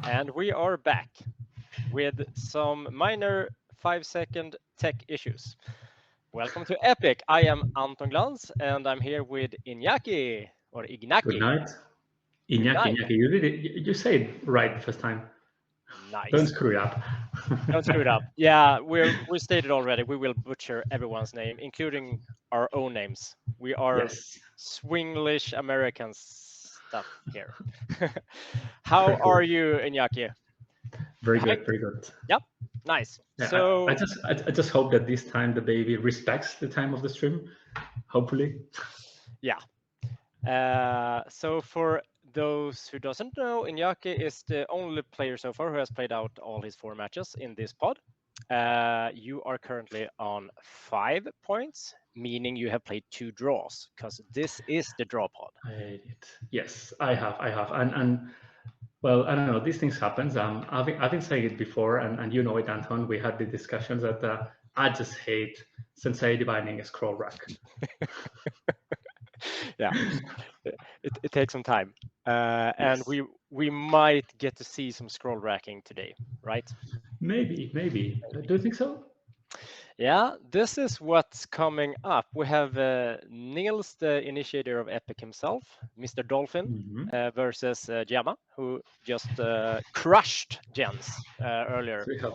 And we are back with some minor 5-second tech issues. Welcome to Epic. I am Anton Glans and I'm here with Iñaki or Good Ignaki. night. Good Iñaki, night. Iñaki, you did it. You say it right the first time. Don't Nice. screw it up. Don't screw it up. Yeah, we stated already. We will butcher everyone's name, including our own names. We are Yes, Swinglish American stuff here. How very are cool. you, Iñaki? Very Hi. good, very good. Yep. Nice. Yeah, I So just I just hope that this time the baby respects the time of the stream. Hopefully. yeah. So for those who doesn't know, Iñaki is the only player so far who has played out all his 4 matches in this pod. You are currently on 5 points, meaning you have played 2 draws, because this is the draw pod. Yes, I have, and well, I don't know. These things happens. I've been saying it before, and you know it, Anton. We had the discussions that I just hate sensei dividing a scroll rack. Yeah, it takes some time, and Yes. we might get to see some scroll racking today, right? Maybe. Do you think so? Yeah, this is what's coming up. We have Niels, the initiator of Epic himself, Mr. Dolphin, Hmm. versus Giamma, who just crushed Jens earlier. So we have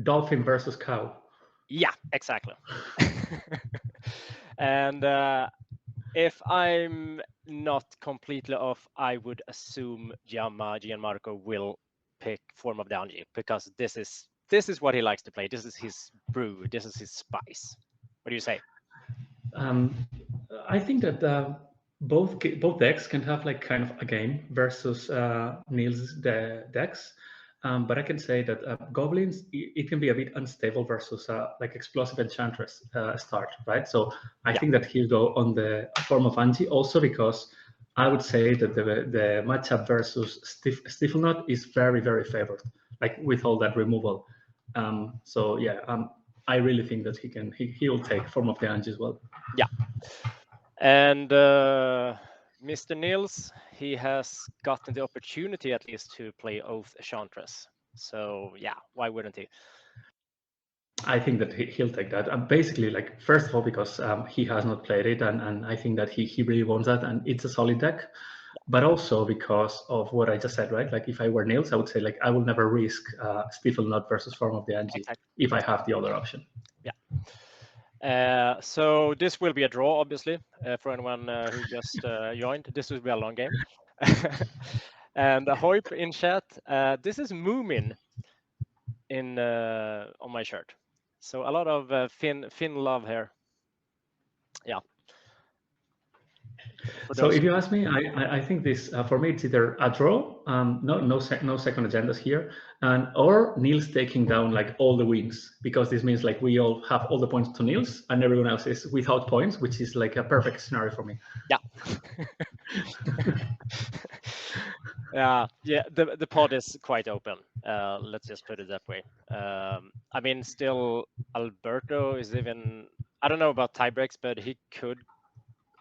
dolphin versus cow. Yeah, exactly. And if I'm not completely off, I would assume Gianmarco will pick Form of Downji because this is what he likes to play. This is his brew. This is his spice. What do you say? Um, I think that both decks can have like kind of a game versus Niels' decks. But I can say that goblins it can be a bit unstable versus like explosive enchantress start, right? So I Yeah, think that he'll go on the form of Angie also because I would say that the matchup versus Stiflenot is very favored, like with all that removal. So yeah, I really think that he'll take form of the Angie as well. yeah. And Mr. Niels, he has gotten the opportunity at least to play Oath Enchantress. So yeah, why wouldn't he? I think that he'll take that. Basically, like first of all, because he has not played it, and I think that he really wants that, and it's a solid deck. But also because of what I just said, right? Like if I were Nails, I would say like I will never risk Stifle Nut versus Form of the Angie Exactly. if I Exactly. have the other option. Yeah. So this will be a draw, obviously, for anyone who just joined. This will be a long game. And Hoip in chat. This is Moomin in on my shirt. So a lot of Finn love here. Yeah. For So those. if you ask me, I think this for me it's either a draw, no second agendas here, and or Niels taking down like all the wins because this means like we all have all the points to Niels and everyone else is without points, which is like a perfect scenario for me. Yeah. Yeah. The pod is quite open. Let's just put it that way. I mean, still Alberto is even. I don't know about tie breaks, but he could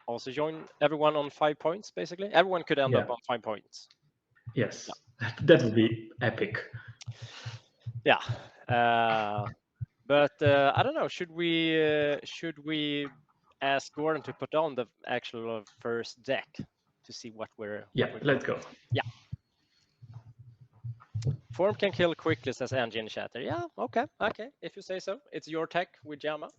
also join everyone on 5 points. Basically, everyone could end up Yeah. on 5 points. Yes, that would be epic. Yeah. But I don't know. Should we ask Gordon to put on the actual first deck to see what we're Yeah, going let's go. for? Yeah. Form can kill quickly, says Engine Chatter. Yeah, okay. If you say so. It's your tech with Jamma.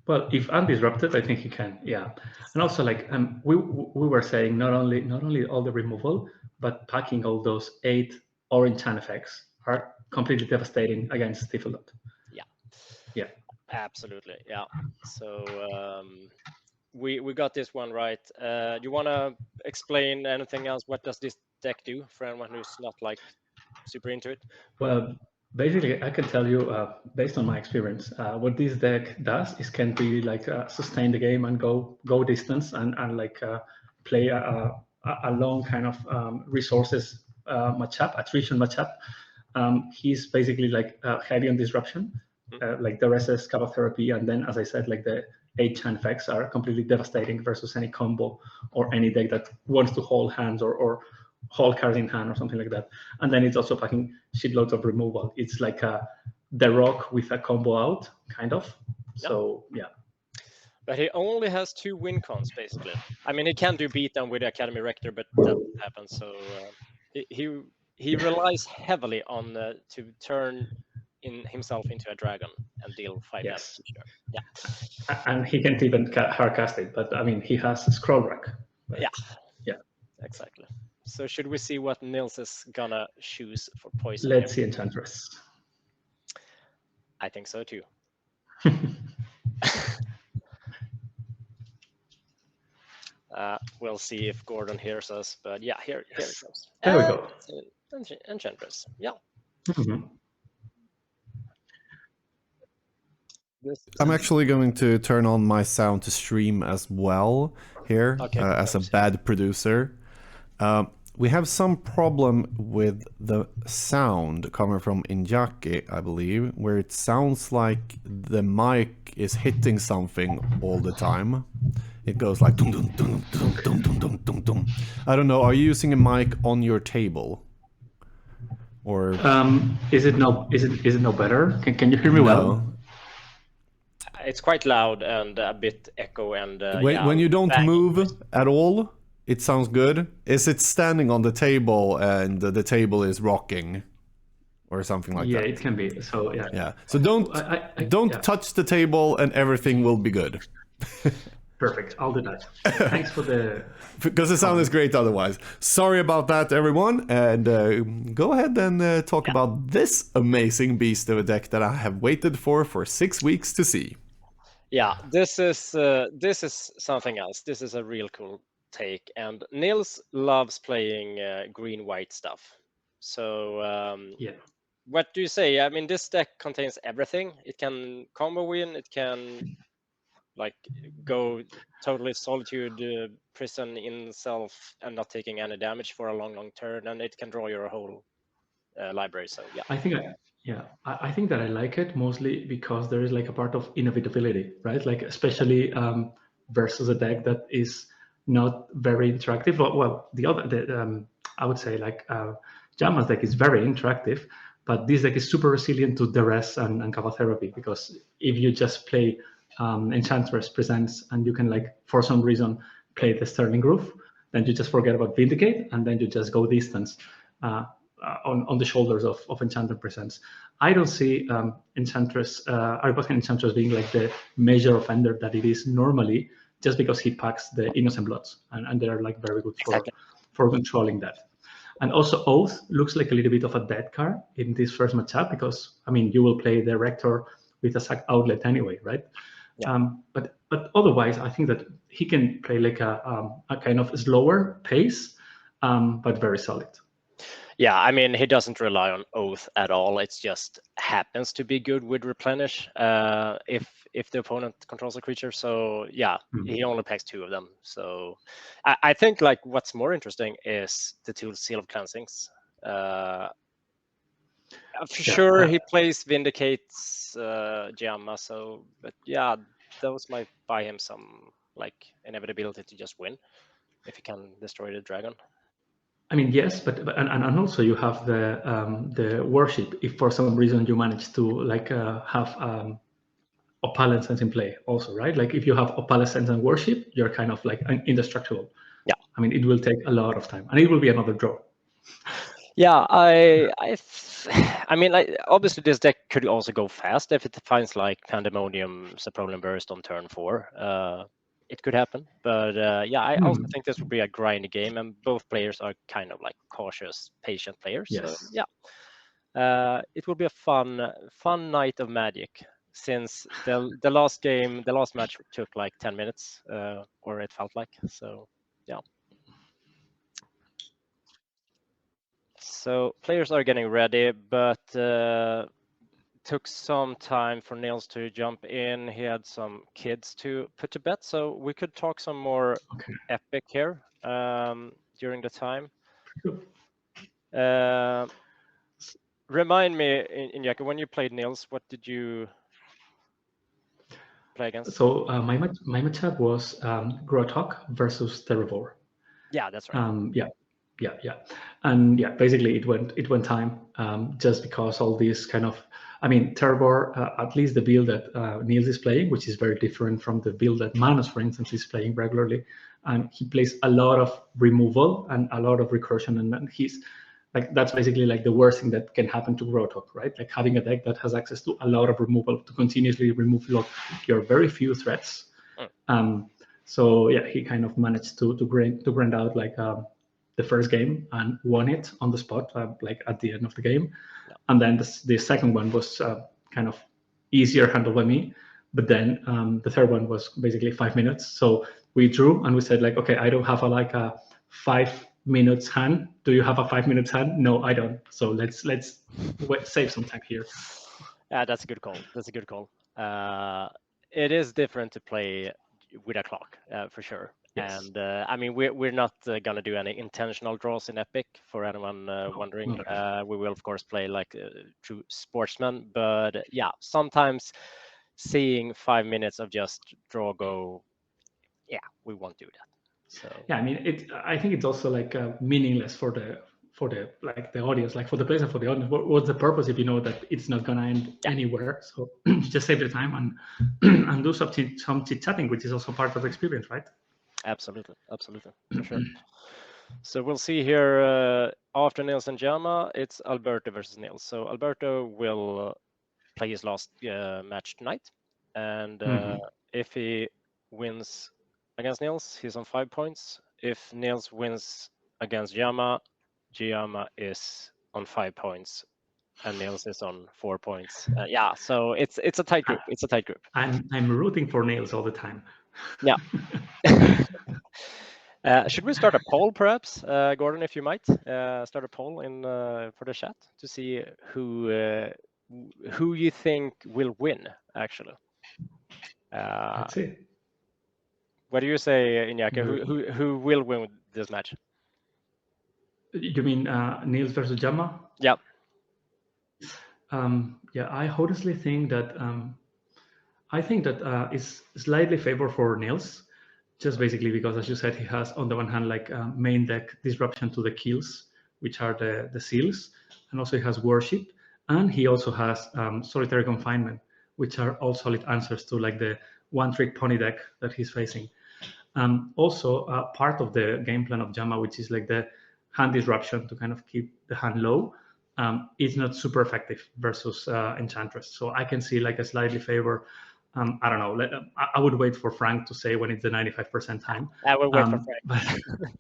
Well, if undisrupted, I think he can. Yeah, and also like we were saying not only all the removal, but packing all those 8 orange hand effects are completely devastating against Stifled. Yeah, Yeah. absolutely. Yeah. So we got this one right. Do you want to explain anything else? What does this deck do for anyone who's not like super into it? Well, basically, I can tell you based on my experience, what this deck does is can really like sustain the game and go distance and like play a long kind of resources matchup, attrition matchup. He's basically like heavy on disruption, Mm. like the rest is therapy, and then as I said, like the 8 chan effects are completely devastating versus any combo or any deck that wants to hold hands or whole card in hand or something like that. And then it's also packing shitloads of removal. It's like the rock with a combo out, kind of. So yeah. But he only has 2 win cons basically. I mean, he can do beatdown with Academy Rector, but that happens. So he relies heavily on to turn in himself into a dragon and deal 5 damage Yes. each turn. Yeah. And he can't even hardcast it, but I mean, he has scroll rack. Yeah. Yeah. Exactly. So should we see what Nils is gonna choose for poison? Let's see Enchantress. I think so too. We'll see if Gordon hears us, but yeah, here it goes. There we go. Enchantress. Yeah. Mm-hmm. I'm actually going to turn on my sound to stream as well here, as a bad producer. We have some problem with the sound coming from Injaki, I believe, where it sounds like the mic is hitting something all the time. It goes like dum dum dum dum dum dum dum dum dum. I don't know. Are you using a mic on your table? Or is it no better? Can you hear me well? It's quite loud and a bit echo and when you don't move at all, it sounds good. Is it standing on the table and the table is rocking or something like that? Yeah, it can be. So yeah. Yeah. So don't touch the table and everything will be good. Perfect. I'll do that. Thanks for the... Because the sound is great otherwise. Sorry about that, everyone. And go ahead and talk about this amazing beast of a deck that I have waited for 6 weeks to see. Yeah, this is something else. This is a real cool take. And Nils loves playing green-white stuff. So what do you say? I mean, this deck contains everything. It can combo win. It can like go totally solitude prison in self and not taking any damage for a long turn, and it can draw your whole library. So yeah, I think that I like it mostly because there is like a part of inevitability, right? Like especially versus a deck that is not very interactive. Well, I would say like Jama's deck is very interactive, but this deck is super resilient to duress and Kappa therapy, because if you just play Enchantress Presents and you can like for some reason play the Sterling Groove, then you just forget about Vindicate and then you just go distance on the shoulders of Enchantress Presents. I don't see Enchantress, Aripokan Enchantress being like the major offender that it is normally, just because he packs the Innocent Bloods and they're like very good for controlling that. And also Oath looks like a little bit of a dead card in this first matchup, because I mean you will play the Rector with a sack outlet anyway, right? Yeah. But otherwise, I think that he can play like a kind of slower pace, but very solid. Yeah, I mean, he doesn't rely on Oath at all. It just happens to be good with Replenish if the opponent controls a creature. So yeah, he only packs 2 of them. So I think like what's more interesting is the 2 Seal of Cleansings. For sure, he plays Vindicates Giamma. So, but yeah, those might buy him some like inevitability to just win if he can destroy the dragon. I mean, yes, but and also you have the worship. If for some reason you manage to like have Opalescence in play, also, right? Like if you have Opalescence and worship, you're kind of like indestructible. Yeah. I mean, it will take a lot of time, and it will be another draw. Yeah, I mean, like obviously this deck could also go fast if it finds like Pandemonium, Problem Burst on turn 4. It could happen, but yeah, I also think this will be a grindy game, and both players are kind of like cautious, patient players. Yes. So yeah, it will be a fun night of Magic. Since the last match took like 10 minutes, or it felt like. So yeah. So players are getting ready, but took some time for Nils to jump in. He had some kids to put to bed, so we could talk some more epic here during the time. Remind me, Injaki, when you played Nils, what did you play against? So my matchup was Grotok versus Terravor. Yeah, that's right. Yeah. Yeah. And yeah, basically it went time, just because all these kind of, I mean, Terror, at least the build that Niels is playing, which is very different from the build that Manus, for instance, is playing regularly. And he plays a lot of removal and a lot of recursion, and he's like, that's basically like the worst thing that can happen to Growthog, right? Like having a deck that has access to a lot of removal to continuously remove your very few threats. So yeah, he kind of managed to grind out like the first game and won it on the spot, like at the end of the game. Yeah. And then the second one was kind of easier handled by me. But then the third one was basically 5 minutes. So we drew and we said like, okay, I don't have a 5 minutes hand. Do you have a 5 minutes hand? No, I don't. So let's save some time here. Yeah, that's a good call. It is different to play with a clock, for sure. Yes. And I mean, we're not gonna do any intentional draws in Epic for anyone wondering. We will of course play like true sportsmen, but yeah, sometimes seeing 5 minutes of just draw go, yeah, we won't do that. So yeah, I mean, I think it's also like meaningless for the like the audience, like for the players and for the audience. What's the purpose if you know that it's not gonna end anywhere? So just save the time and and do some chit chatting, which is also part of the experience, right? Absolutely, for sure. So we'll see here after Niels and Jama, it's Alberto versus Niels. So Alberto will play his last match tonight, and if he wins against Niels, he's on 5 points. If Niels wins against Jama, Jama is on 5 points, and Niels is on 4 points. Yeah, so it's a tight group. I'm rooting for Niels all the time. Yeah. Should we start a poll, perhaps, Gordon? If you might start a poll in for the chat to see who you think will win. Actually, Let's see. What do you say, Iñaki? Who will win this match? You mean Niels versus Jama? Yeah. Yeah, I honestly think that is slightly favor for Niels, just basically because, as you said, he has on the one hand like main deck disruption to the kills, which are the seals, and also he has worship, and he also has solitary confinement, which are all solid answers to like the one trick pony deck that he's facing. Also, part of the game plan of Jama, which is like the hand disruption to kind of keep the hand low, is not super effective versus Enchantress. So I can see like a slightly favor. I don't know. I would wait for Frank to say when it's the 95% time. I will wait for Frank.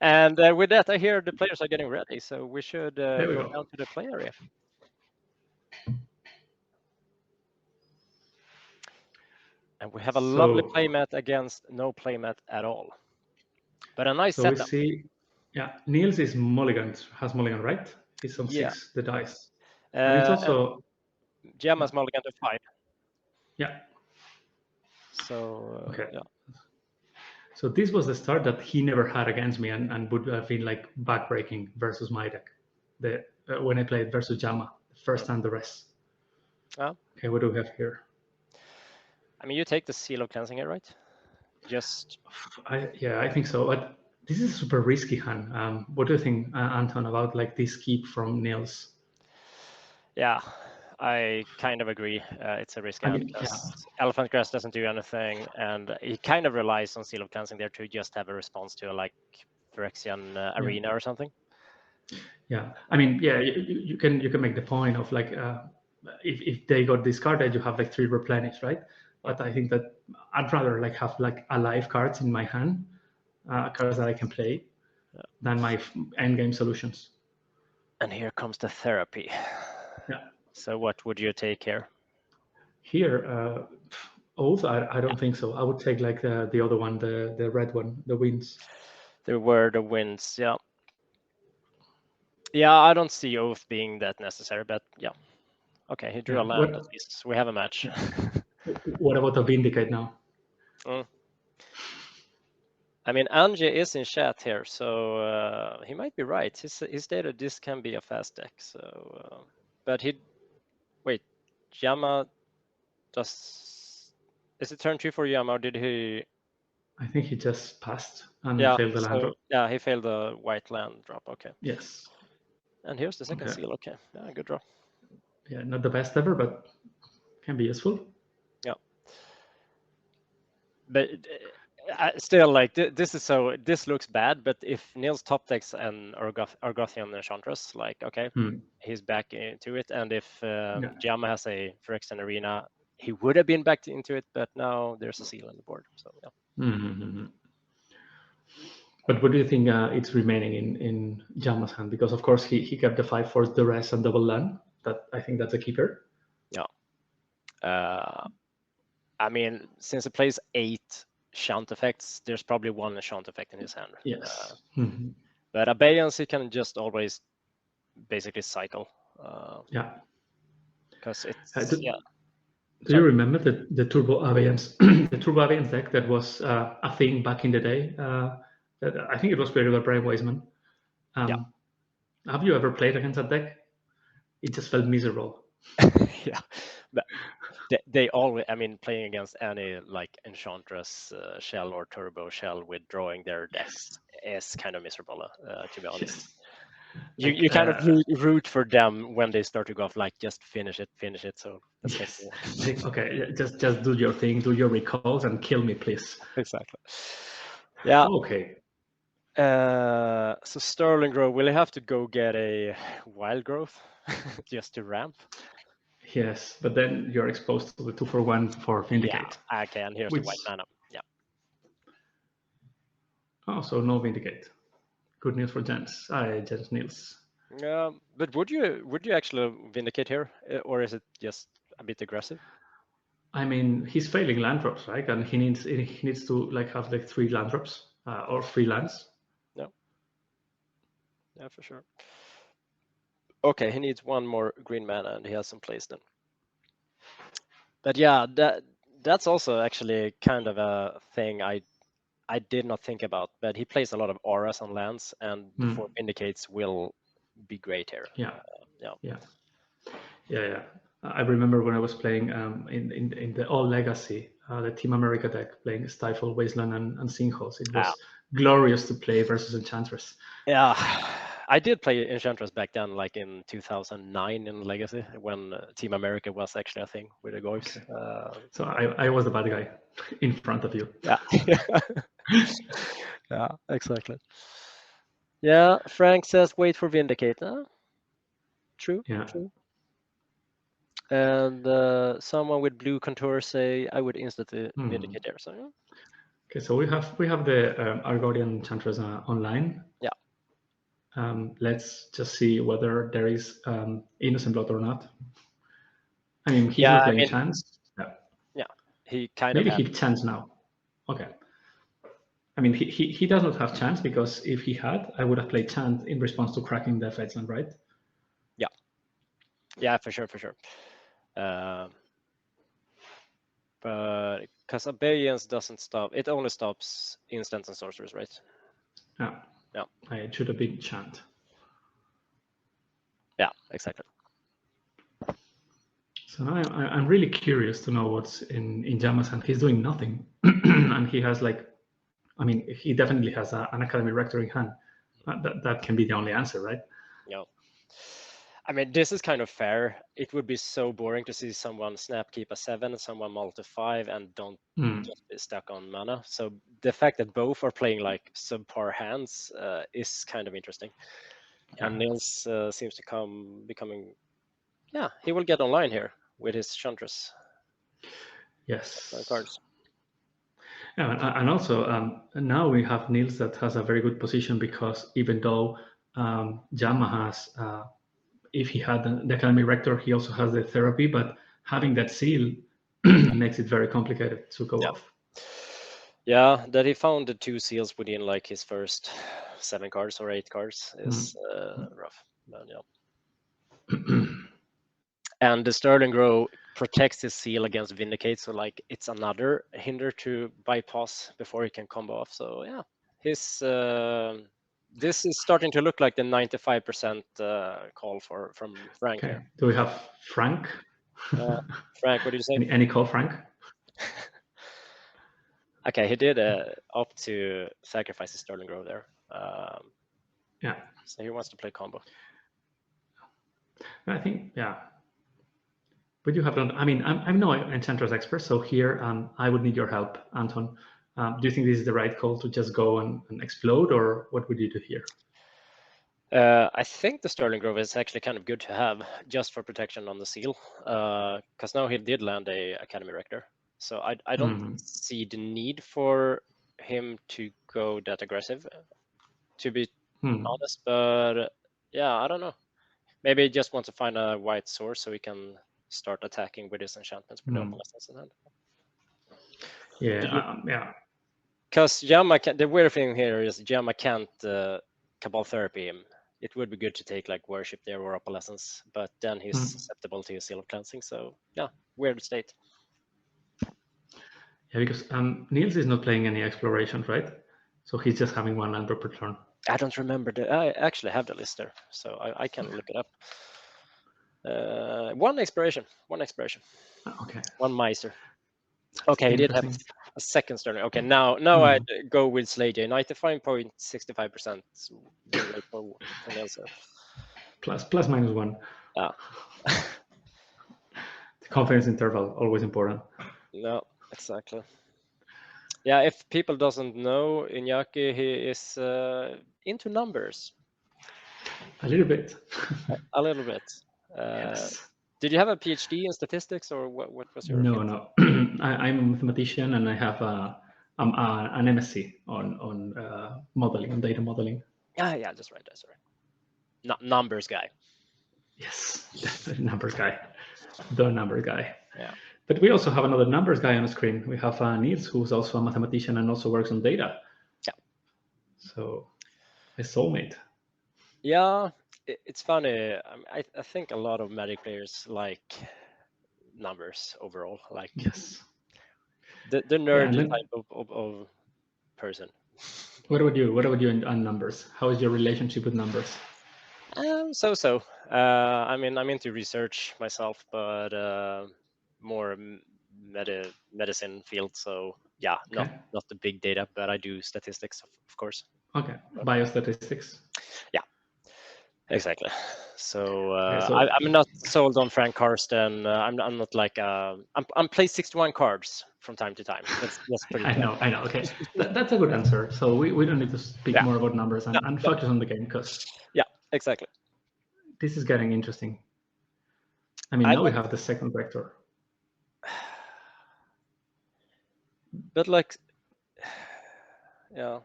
And with that, I hear the players are getting ready, so we should go down to the play area. And we have a lovely playmat against no playmat at all. But a nice setup. We see, yeah, Niels is mulligan, has mulligan, right? He's on 6, the dice. And it's also... Gemma's mulligan to 5. Yeah. So, okay. Yeah. So this was the start that he never had against me and would have been like backbreaking versus my deck. When I played versus Jama, the first and the rest. Oh. Okay, what do we have here? I mean, you take the Seal of Cleansing here, right? Just... I think so. But this is a super risky hand. What do you think, Anton, about like this keep from Niels? Yeah, I kind of agree. It's a risky hand because Elephant Grass doesn't do anything, and he kind of relies on Seal of Cleansing there to just have a response to like Phyrexian Arena or something. Yeah, I mean, yeah, you can make the point of like if they got discarded, you have like 3 replenish, right? But I think that I'd rather like have like alive cards in my hand, cards that I can play, than my end game solutions. And here comes the therapy. Yeah. So what would you take here? Here, Oath, I don't think so. I would take like the other one, the red one, the winds. There were the winds, yeah. Yeah, I don't see Oath being that necessary, but yeah. Okay, he drew a land at least. We have a match. What about the Vindicate now? I mean, Angie is in chat here, so he might be right. He stated this can be a fast deck. So, but wait, Jama is it turn 2 for Jama, or did he? I think he just passed and Yeah, failed the land drop. yeah, he failed the white land drop. Okay. Yes. And here's the second Okay. seal. Okay. Yeah, good draw. Yeah, not the best ever, but can be useful. Yeah. But still, like this looks bad. But if Niels top decks and Argothian Enchantress, like okay, he's back into it. And if Giamma has a Phyrexian Arena, he would have been back into it. But now there's a seal on the board. So yeah. But what do you think it's remaining in Giamma's hand? Because of course he kept the 5/4 duress and double land. That I think that's a keeper. Yeah. I mean, since it plays 8 shunt effects, there's probably 1 shunt effect in his hand. Yes. But Abeyance, he can just always basically cycle. Yeah. Because it's Do you remember the Turbo Abeyance, the Turbo Abeyance deck that was a thing back in the day? That I think it was created by Brian Weisman. Have you ever played against that deck? It just felt miserable. Yeah, but they always, I mean, playing against any like Enchantress shell or Turbo shell with drawing their decks is kind of miserable, to be honest. Yes. You kind of root for them when they start to go off, like just finish it. So that's yes. Okay, just do your thing, do your recalls, and kill me, please. Exactly. Yeah. Okay. So Sterling Grove, will he have to go get a Wild Growth just to ramp? Yes, but then you're exposed to the 2/1 for Vindicate. Yeah, okay, and here's the white mana. Yeah. Oh, so no Vindicate. Good news for Jens. Jens Niels. Yeah, but would you actually Vindicate here, or is it just a bit aggressive? I mean, he's failing land drops, right? And he needs to like have like 3 land drops or 3 lands. Yeah, for sure. Okay, he needs 1 more green mana, and he has some plays then. But yeah, that's also actually kind of a thing I did not think about. But he plays a lot of auras on lands, and the 4 Vindicates will be great here. Yeah. I remember when I was playing in the All Legacy, the Team America deck, playing Stifle, Wasteland, and Sinkholes. It was glorious to play versus Enchantress. Yeah, I did play Enchantress back then, like in 2009 in Legacy, when Team America was actually a thing with the Goyfs. Okay. So I was the bad guy in front of you. Yeah. Yeah, exactly. Yeah, Frank says wait for Vindicate. True. Yeah. True. And someone with blue contour say I would instantly Vindicate there. So yeah. Okay, so we have the Argonian Enchantress online. Yeah. Let's just see whether there is Innocent Blood or not. I mean, he's not playing Chance. Yeah, he kind maybe of he Chance now. Okay. I mean, he does not have Chance, because if he had, I would have played Chant in response to cracking the Fetchland, right? Yeah. Yeah, for sure. But because Abeyance doesn't stop, it only stops instants and sorcerers, right? Yeah. It should have been Chant. Yeah, exactly. So now I'm really curious to know what's in Giamma's hand. He's doing nothing, and he has like, I mean, he definitely has an Academy Rector in hand. That can be the only answer, right? Yeah. I mean, this is kind of fair. It would be so boring to see someone snap keep a 7, someone multi 5, and don't just be stuck on mana. So the fact that both are playing like subpar hands is kind of interesting. Yeah. And Niels seems to becoming, yeah, he will get online here with his Chantress. Yes. Cards. Yeah, and also now we have Niels that has a very good position, because even though Giamma has, if he had the Academy Rector, he also has the Therapy, but having that seal makes it very complicated to go off. Yeah, that he found the 2 seals within like his first 7 cards or 8 cards is rough. But, yeah. And the Sterling Grow protects his seal against Vindicate, so like it's another hinder to bypass before he can combo off. So yeah, his this is starting to look like the 95% call from Frank here. Do we have Frank? Frank, what do you say? Any call, Frank? Okay, he did opt to sacrifice his Sterling Grove there. Yeah. So he wants to play combo. I think, yeah. But you have done, I mean, I'm no Enchantress expert, so here I would need your help, Anton. Do you think this is the right call to just go and explode, or what would you do here? I think the Sterling Grove is actually kind of good to have just for protection on the seal, because now he did land a Academy Rector. So I don't see the need for him to go that aggressive, to be honest. But yeah, I don't know. Maybe he just wants to find a white source so he can start attacking with his enchantments with the opalescence in hand. Yeah, yeah. Because Jamma, the weird thing here is Jamma can't Cabal Therapy him. It would be good to take like Worship there or Opalescence, but then he's susceptible to Seal of Cleansing. So yeah, weird state. Yeah, because Niels is not playing any exploration, right? So he's just having one land per turn. I don't remember. I actually have the list there, so I can look it up. One exploration. Okay. One Miser. Okay, he did have a second Sterling. Okay, now I go with Slay-J. 95.65% win rate for Niels. Plus -1. Yeah. The confidence interval, always important. No, exactly. Yeah, if people doesn't know, Iñaki, he is into numbers. A little bit. A little bit. Yes. Did you have a PhD in statistics, or what was your? No. I'm a mathematician, and I have an MSc on modeling, on data modeling. Yeah, just right. That's right. Numbers guy. Yes, definitely numbers guy. The number guy. Yeah. But we also have another numbers guy on the screen. We have Niels, who's also a mathematician and also works on data. Yeah. So, a soulmate. Yeah, it's funny. I think a lot of Magic players like numbers overall. Like yes, the nerdy type of person. What about you? What about you on numbers? How is your relationship with numbers? So. I mean, I'm into research myself, but more medicine field. So yeah, Okay. not the big data, but I do statistics, of course. Okay, biostatistics. Yeah, exactly. So, Okay, I'm not sold on Frank Karsten. I'm not like I'm play 61 cards from time to time. That's pretty. I know. Okay, that's a good answer. So we don't need to speak more about numbers and focus on the game, because yeah, exactly. This is getting interesting. I mean, now we have the second vector. But like, yeah,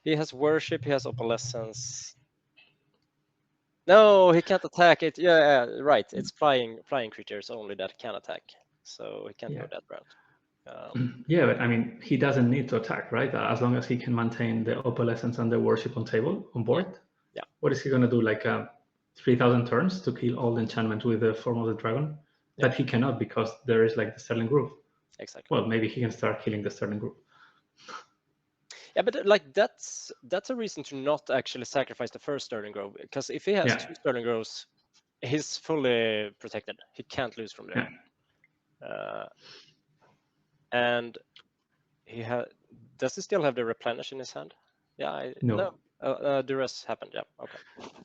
he has worship. He has opalescence. No, he can't attack it. Yeah, right. It's flying creatures only that can attack. So he can't go that route. Yeah, but I mean, he doesn't need to attack, right? As long as he can maintain the opalescence and the worship on board. Yeah. What is he gonna do? Like 3,000 turns to kill all the enchantment with the form of the dragon? Yeah. But he cannot, because there is like the Sterling Grove. Exactly. Well, maybe he can start killing the Sterling Grove. Yeah, but like that's a reason to not actually sacrifice the first Sterling Grove, because if he has 2 Sterling Groves, he's fully protected. He can't lose from there. Yeah. And does he still have the replenish in his hand? Yeah. No. Duress happened. Yeah. Okay.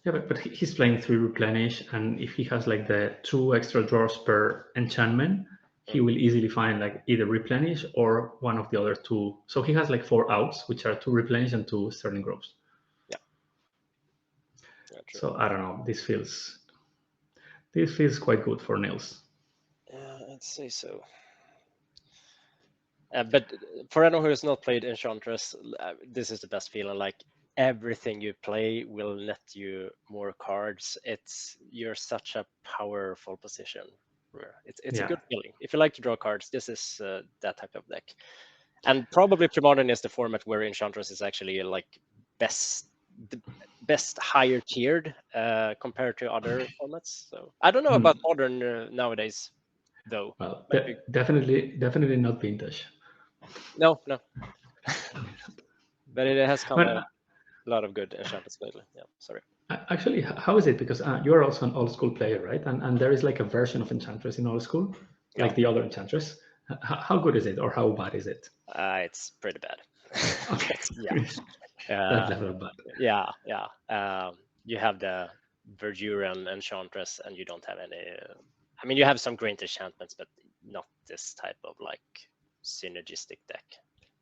Yeah, but he's playing 3 replenish, and if he has like the 2 extra draws per enchantment, he will easily find like either replenish or one of the other 2. So he has like 4 outs, which are 2 replenish and 2 Sterling Groves. Yeah. So I don't know. This feels quite good for Niels. Yeah, I'd say so. But for anyone who has not played Enchantress, this is the best feeling. Like everything you play will net you more cards. You're such a powerful position. It's a good feeling. If you like to draw cards, this is that type of deck. And probably Premodern is the format where Enchantress is actually like the best higher tiered compared to other formats. So I don't know about Modern nowadays, though. Well, definitely not vintage. No. But it has come a lot of good enchantments lately. Yeah, sorry. Actually, how is it? Because you're also an old school player, right? And there is like a version of Enchantress in old school, like the other Enchantress. How good is it, or how bad is it? It's pretty bad. Okay. That level of bad. Yeah. You have the Verdure and Enchantress, and you don't have any. I mean, you have some great enchantments, but not this type of like synergistic deck.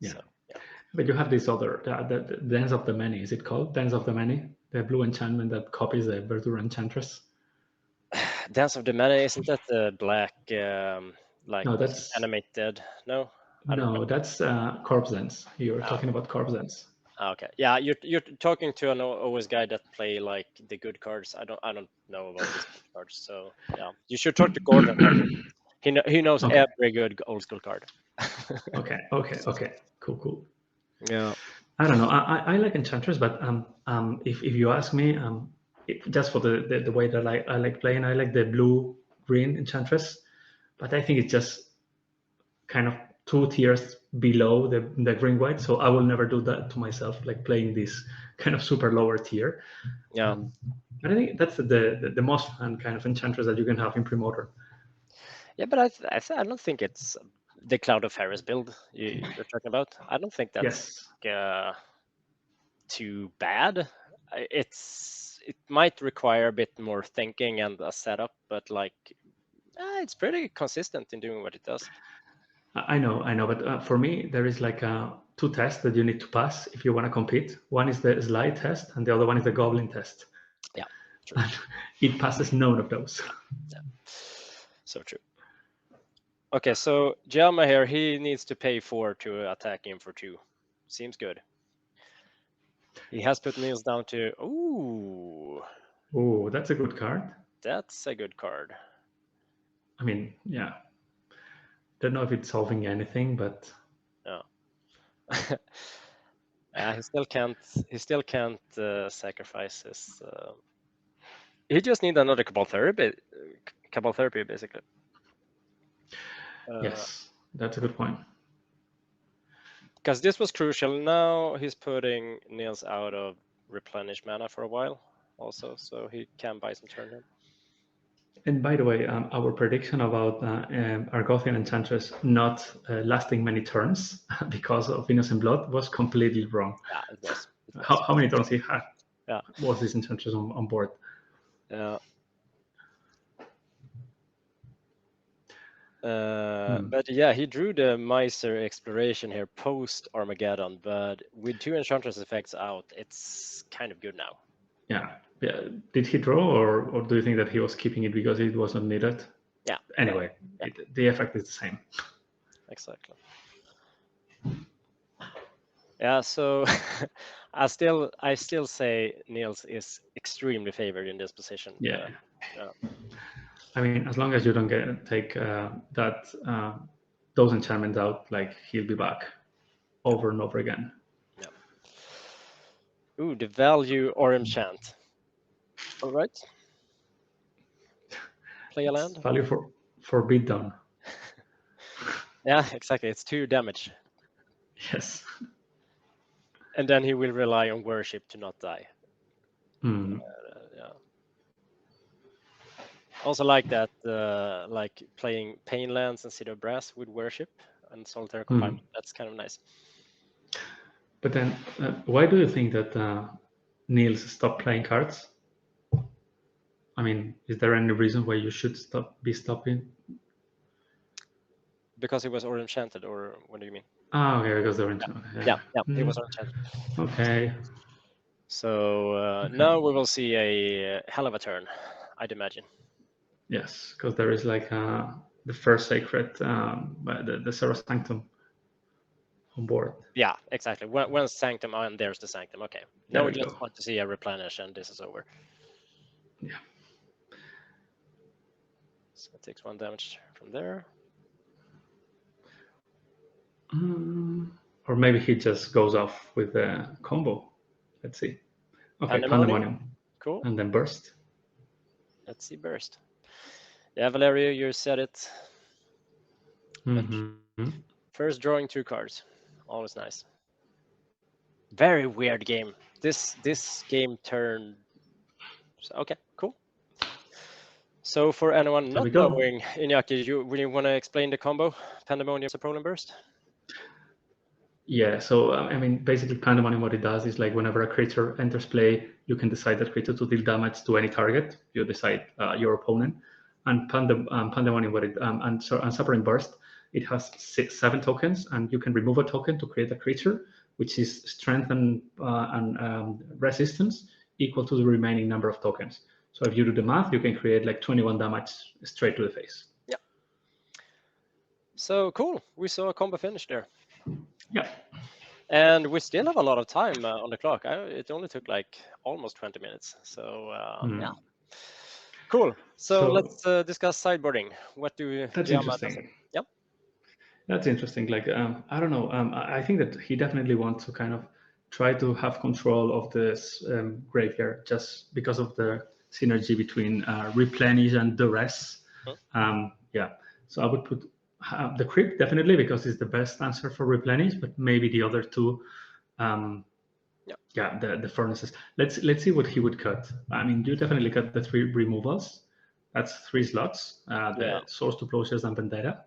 Yeah. So, yeah. But you have this other, the Dance of the Many. Is it called Dance of the Many? The blue enchantment that copies the Verdure Enchantress. Dance of the Many, isn't that the black like No, that's animated? No, I don't know. that's Corpse Dance. You're talking about Corpse Dance. Okay, yeah, you're talking to an OS guy that play like the good cards. I don't know about these good cards, so yeah, you should talk to Gordon. He knows Okay. every good old school card. Okay. Cool. Yeah. I don't know. I like Enchantress, but if you ask me, just for the way that I like playing, I like the blue green Enchantress, but I think it's just kind of 2 tiers below the green white. So I will never do that to myself, like playing this kind of super lower tier. Yeah. But I think that's the most fun kind of Enchantress that you can have in Premodern. Yeah, but I don't think it's the Cloud of Ferris build you're talking about. I don't think that's too bad. It might require a bit more thinking and a setup, but like it's pretty consistent in doing what it does. I know, but for me, there is like 2 tests that you need to pass if you want to compete. One is the slide test, and the other one is the goblin test. Yeah, true. And it passes none of those. Yeah. So true. Okay, so Giamma here, he needs to pay 4 to attack him for 2. Seems good. He has put Niels down to... Ooh. Oh, that's a good card. That's a good card. I mean, yeah. Don't know if it's solving anything, but... Yeah. He still can't sacrifice his... He just needs another Cabal Therapy, basically. Yes, that's a good point. Because this was crucial. Now he's putting Niels out of replenish mana for a while also, so he can buy some turn in. And by the way, our prediction about Argothian Enchantress not lasting many turns because of Innocent Blood was completely wrong. Yeah, it was. How many turns he had? Yeah. Was this Enchantress on board? Yeah. But yeah, he drew the Miser Exploration here post Armageddon, but with 2 Enchantress effects out, it's kind of good now. Yeah. Did he draw, or do you think that he was keeping it because it wasn't needed? Yeah. Anyway, yeah. The effect is the same. Exactly. Yeah, so I still say Niels is extremely favored in this position. Yeah. Yeah. I mean, as long as you don't take those enchantments out, like he'll be back over and over again. Yeah. Ooh, the value or enchant. All right. Play a land. Value for beatdown. Yeah, exactly. It's 2 damage. Yes. And then he will rely on worship to not die. Yeah. Also like that, like playing pain lands instead of brass with worship and solitary confinement. That's kind of nice. But then, why do you think that Niels stopped playing cards? I mean, is there any reason why you should be stopping? Because he was enchanted, or what do you mean? Ah, okay, because they're enchanted. Yeah, he was enchanted. Okay. So now we will see a hell of a turn, I'd imagine. Yes, because there is like the first sacred, the Zero Sanctum on board. Yeah, exactly. When Sanctum, and there's the Sanctum. Okay. Now we just want to see a replenish, and this is over. Yeah. So it takes 1 damage from there. Or maybe he just goes off with a combo. Let's see. Okay, Pandemonium. Cool. And then Burst. Let's see Burst. Yeah, Valerio, you said it. First drawing 2 cards. Always nice. Very weird game. This game turned... Okay, cool. So for anyone not knowing, Iñaki, will you want to explain the combo, Pandemonium Poland Burst? Yeah, so I mean, basically Pandemonium, what it does is like whenever a creature enters play, you can decide that creature to deal damage to any target. You decide your opponent. And Pandemonium, what it and Suffering Burst, it has 7 tokens, and you can remove a token to create a creature, which is strength and resistance equal to the remaining number of tokens. So if you do the math, you can create like 21 damage straight to the face. Yeah. So cool. We saw a combo finish there. Yeah. And we still have a lot of time on the clock. It only took like almost 20 minutes. So yeah. Cool. So let's discuss sideboarding. What do That's interesting. Yep. That's interesting. Like, I don't know. I think that he definitely wants to kind of try to have control of this graveyard just because of the synergy between replenish and duress. Yeah. So I would put the crypt definitely because it's the best answer for replenish, but maybe the other two. Yeah, the furnaces. Let's see what he would cut. I mean, you definitely cut the 3 removals. That's 3 slots. The Source to Plowshares and Vendetta.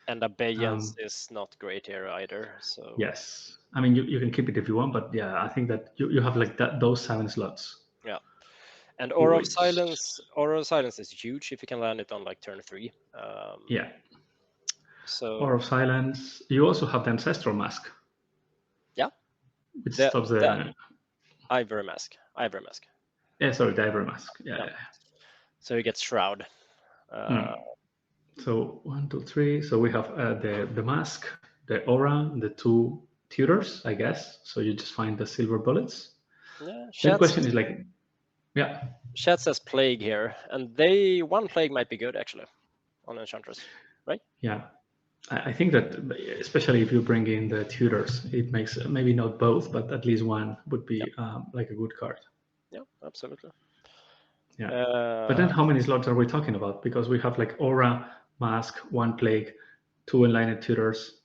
And Abeyance is not great here either. So yes, I mean you can keep it if you want, but yeah, I think that you have like those 7 slots. Yeah, and Aura of Silence. Aura of Silence is huge if you can land it on like turn 3. Yeah. So Aura of Silence. You also have the Ancestral Mask. Yeah. Which stops the Ivory Mask. Yeah, sorry, the Ivory Mask. Yeah. So you get Shroud. So 1, 2, 3. So we have the mask, the aura, the 2 tutors, I guess. So you just find the silver bullets. Yeah. The question is like, yeah. Chat says Plague here, and 1 Plague might be good actually on Enchantress, right? Yeah. I think that especially if you bring in the tutors, it makes maybe not both, but at least 1 would be like a good card. Yeah, absolutely. Yeah. But then how many slots are we talking about? Because we have like aura, mask, 1 plague, 2 enlightened tutors.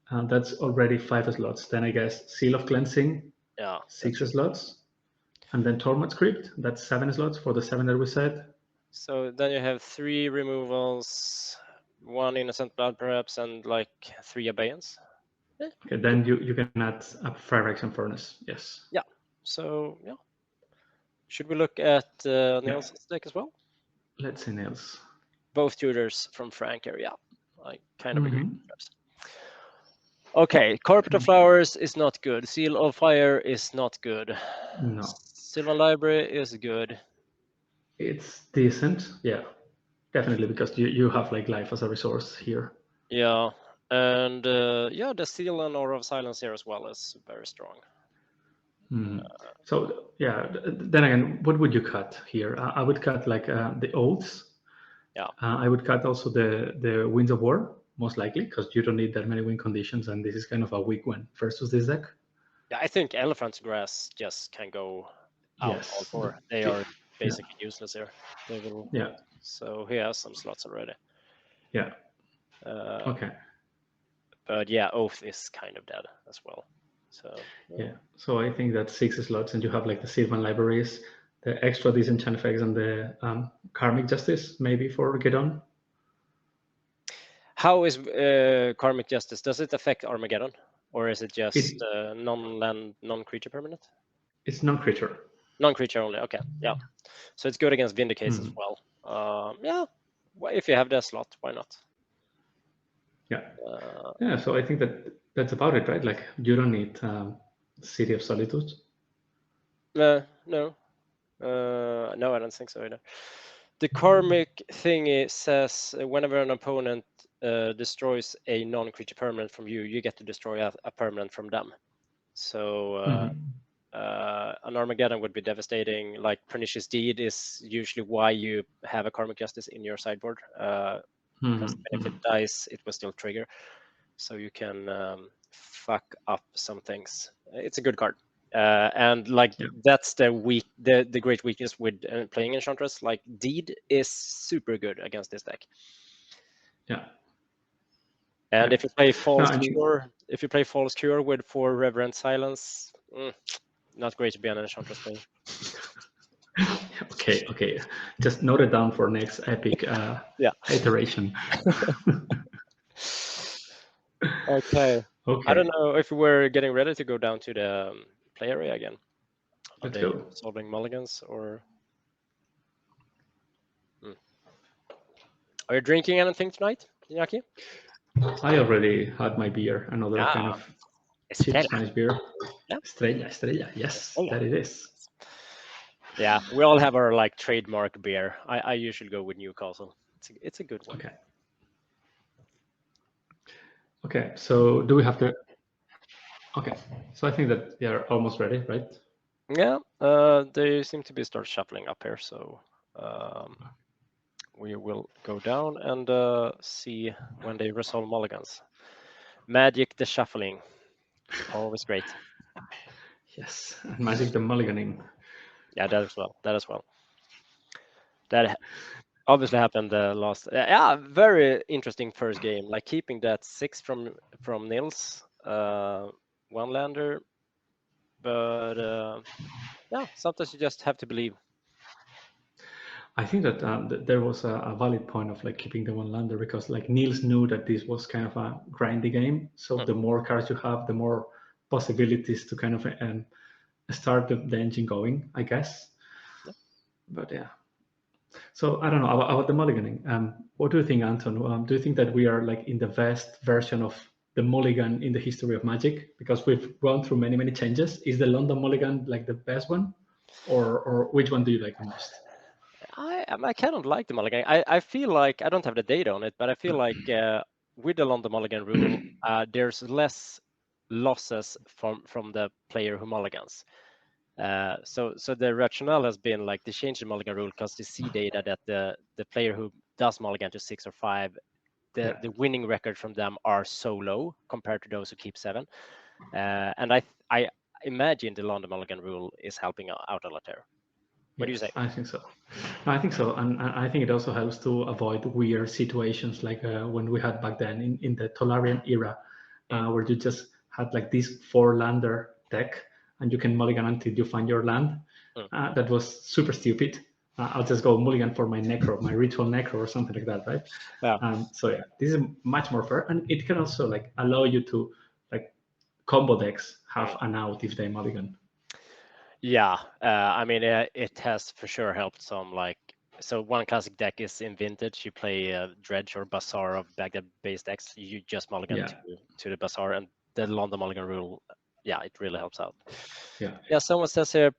That's already 5 slots. Then I guess Seal of Cleansing, 6 slots. And then Tormod's Crypt, that's 7 slots for the 7 that we said. So then you have 3 removals, 1 Innocent Blood perhaps, and like 3 Abeyance. Okay, then you can add a Phyrex and Furnace, yes. Yeah, so yeah. Should we look at Niels' deck as well? Let's see Niels. Both tutors from Frank here, yeah. I kind of agree. Okay, Carpet of Flowers is not good. Seal of Fire is not good. No. Sylvan Library is good. It's decent, yeah. Definitely, because you have like life as a resource here. Yeah, and yeah, the Seal and Aura of Silence here as well is very strong. So yeah, then again, what would you cut here? I would cut like the Oaths. Yeah. I would cut also the Winds of War, most likely, because you don't need that many win conditions, and this is kind of a weak one versus this deck. Yeah, I think Elephant's Grass just can go out all 4. They are basically useless here. They will. Yeah. So he has some slots already. Yeah. Okay. But yeah, Oath is kind of dead as well. So yeah. So I think that 6 slots, and you have like the Sylvan Libraries, the extra disenchant effects, and the Karmic Justice maybe for Geddon. How is Karmic Justice? Does it affect Armageddon, or is it just non-land, non-creature permanent? It's non-creature. Non-creature only. Okay, yeah. So it's good against Vindicates as well. Yeah, well, if you have that slot, why not? Yeah. Yeah. So I think that's about it, right? Like you don't need City of Solitude. No, I don't think so either. The Karmic thingy says whenever an opponent destroys a non-creature permanent from you, you get to destroy a permanent from them. So an Armageddon would be devastating. Like Pernicious Deed is usually why you have a Karmic Justice in your sideboard. Because if it dies, it will still trigger. So you can fuck up some things. It's a good card. And like that's the great weakness with playing Enchantress. Like Deed is super good against this deck. Yeah. And if you play False Cure, with 4 Reverent Silence, not great to be an Enchantress player. Okay. Just note it down for next epic iteration. Okay. Okay. I don't know if we're getting ready to go down to the play area again. Are Let's they go. solving mulligans or? Are you drinking anything tonight, Iñaki? I already had my beer, another kind of cheap Estrella. Spanish beer. Yeah. Estrella. Yes, Estrella. that it is. Yeah, we all have our like trademark beer. I usually go with Newcastle. It's a good one. Okay. So do we have to? Okay. So I think that they are almost ready, right? Yeah. They seem to be start shuffling up here, so we will go down and see when they resolve mulligans. Magic the shuffling, always great. Yes, and Magic the Mulliganing. Yeah, that as well. That as well. That obviously happened last. Yeah, very interesting first game. Like keeping that 6 from Nils, one lander, but yeah, sometimes you just have to believe. I think that there was a valid point of like keeping the one lander because like Niels knew that this was kind of a grindy game. So the more cards you have, the more possibilities to kind of start the engine going, I guess. Yeah. But yeah. So I don't know about the mulliganing. What do you think, Anton? Do you think that we are like in the best version of the mulligan in the history of Magic? Because we've gone through many changes. Is the London mulligan like the best one, or which one do you like the most? I kind of like the mulligan. I feel like I don't have the data on it, but I feel like with the London mulligan rule, there's less losses from the player who mulligans. So the rationale has been like they changed the mulligan rule because they see data that the player who does mulligan to 6 or 5, the winning record from them are so low compared to those who keep 7. And I imagine the London mulligan rule is helping out a lot there. What do you say? I think so. I think so, and I think it also helps to avoid weird situations like when we had back then in the Tolarian era, where you just had like this 4-lander deck, and you can mulligan until you find your land. That was super stupid. I'll just go mulligan for my necro, my ritual necro, or something like that, right? Yeah. So yeah, this is much more fair, and it can also like allow you to like combo decks have an out if they mulligan. Yeah, I mean, it has for sure helped some. Like, so one classic deck is in Vintage. You play Dredge or Bazaar of Baghdad-based decks. You just mulligan to the Bazaar, and the London mulligan rule. Yeah, it really helps out. Yeah. Someone says here,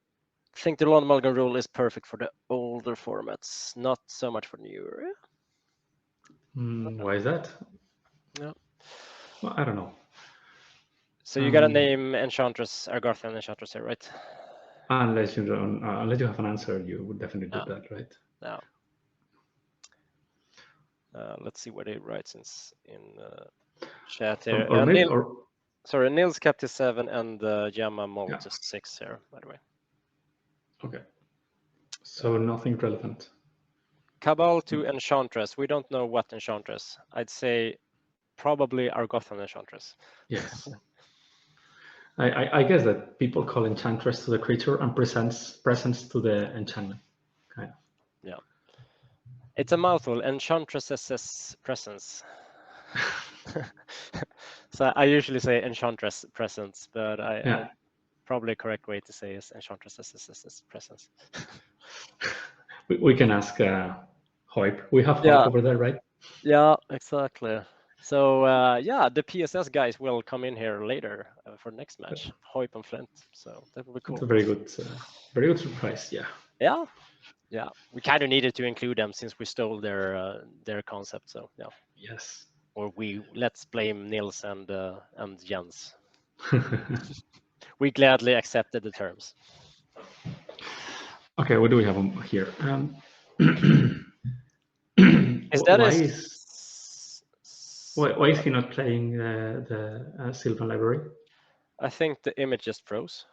think the London mulligan rule is perfect for the older formats, not so much for newer. Why is that? No. Well, I don't know. So you got to name Enchantress, Argothian Enchantress here, right? Unless you don't, unless you have an answer, you would definitely do that, right? No. Let's see what he writes in chat here. Sorry, Nils kept to 7 and Yama Mold to 6 here, by the way. Okay. So nothing relevant. Cabal to Enchantress. We don't know what Enchantress. I'd say probably Argothian Enchantress. Yes. I guess that people call Enchantress to the creature and presence to the enchantment, kind of. Yeah. It's a mouthful. Enchantress's presence. So I usually say Enchantress presence, but I probably correct way to say is Enchantress's presence. We can ask Hoip. We have Hoip over there, right? Yeah, exactly. So yeah, the PSS guys will come in here later for next match, Hoip and Flint. So that will be cool. It's a very good surprise. Yeah. Yeah, yeah. We kind of needed to include them since we stole their concept. So yeah. Yes. Or let's blame Nils and Jens. We gladly accepted the terms. Okay, what do we have here? Why is he not playing the Sylvan Library? I think the image just froze.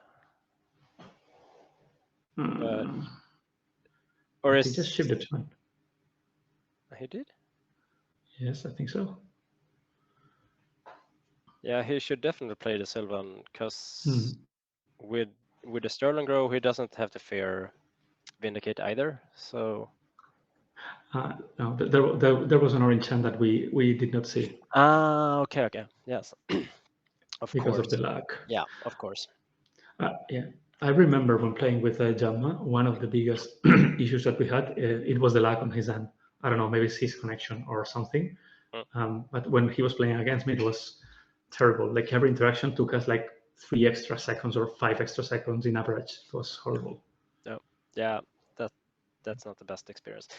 Or he just shipped it fine. He did? Yes, I think so. Yeah, he should definitely play the Sylvan because with the Sterling Grow, he doesn't have to fear Vindicate either. So No, there was an orange hand that we did not see. Okay, yes, of because course. of the lag. Yeah, of course. Yeah, I remember when playing with Jamma, one of the biggest issues that we had, it was the lag on his end. I don't know, maybe it's his connection or something. But when he was playing against me, it was terrible. Like every interaction took us like 3 extra seconds or 5 extra seconds in average. It was horrible. No, yeah, that's not the best experience.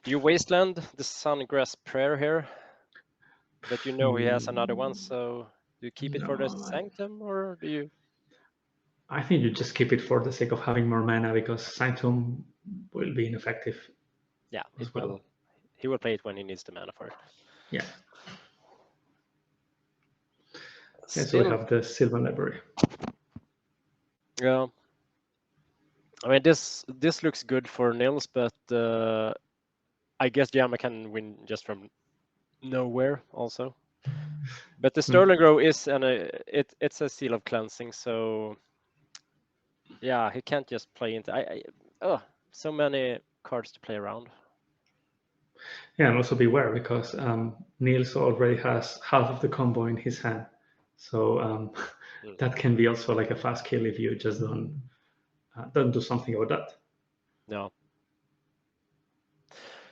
Do you wasteland the Sungrass Prayer here? But you know he has another one, so do you keep it for the Sanctum, or do you? I think you just keep it for the sake of having more mana, because Sanctum will be ineffective. Yeah, as well. He will play it when he needs the mana for it. Yeah. So we have the Sylvan Library. Yeah. I mean, this looks good for Nils, but I guess Jamma can win just from nowhere also. But the Sterling Grow is it's a seal of cleansing, so yeah, he can't just play into so many cards to play around. Yeah, and also beware, because Niels already has half of the combo in his hand, so that can be also like a fast kill if you just don't do something about that. No.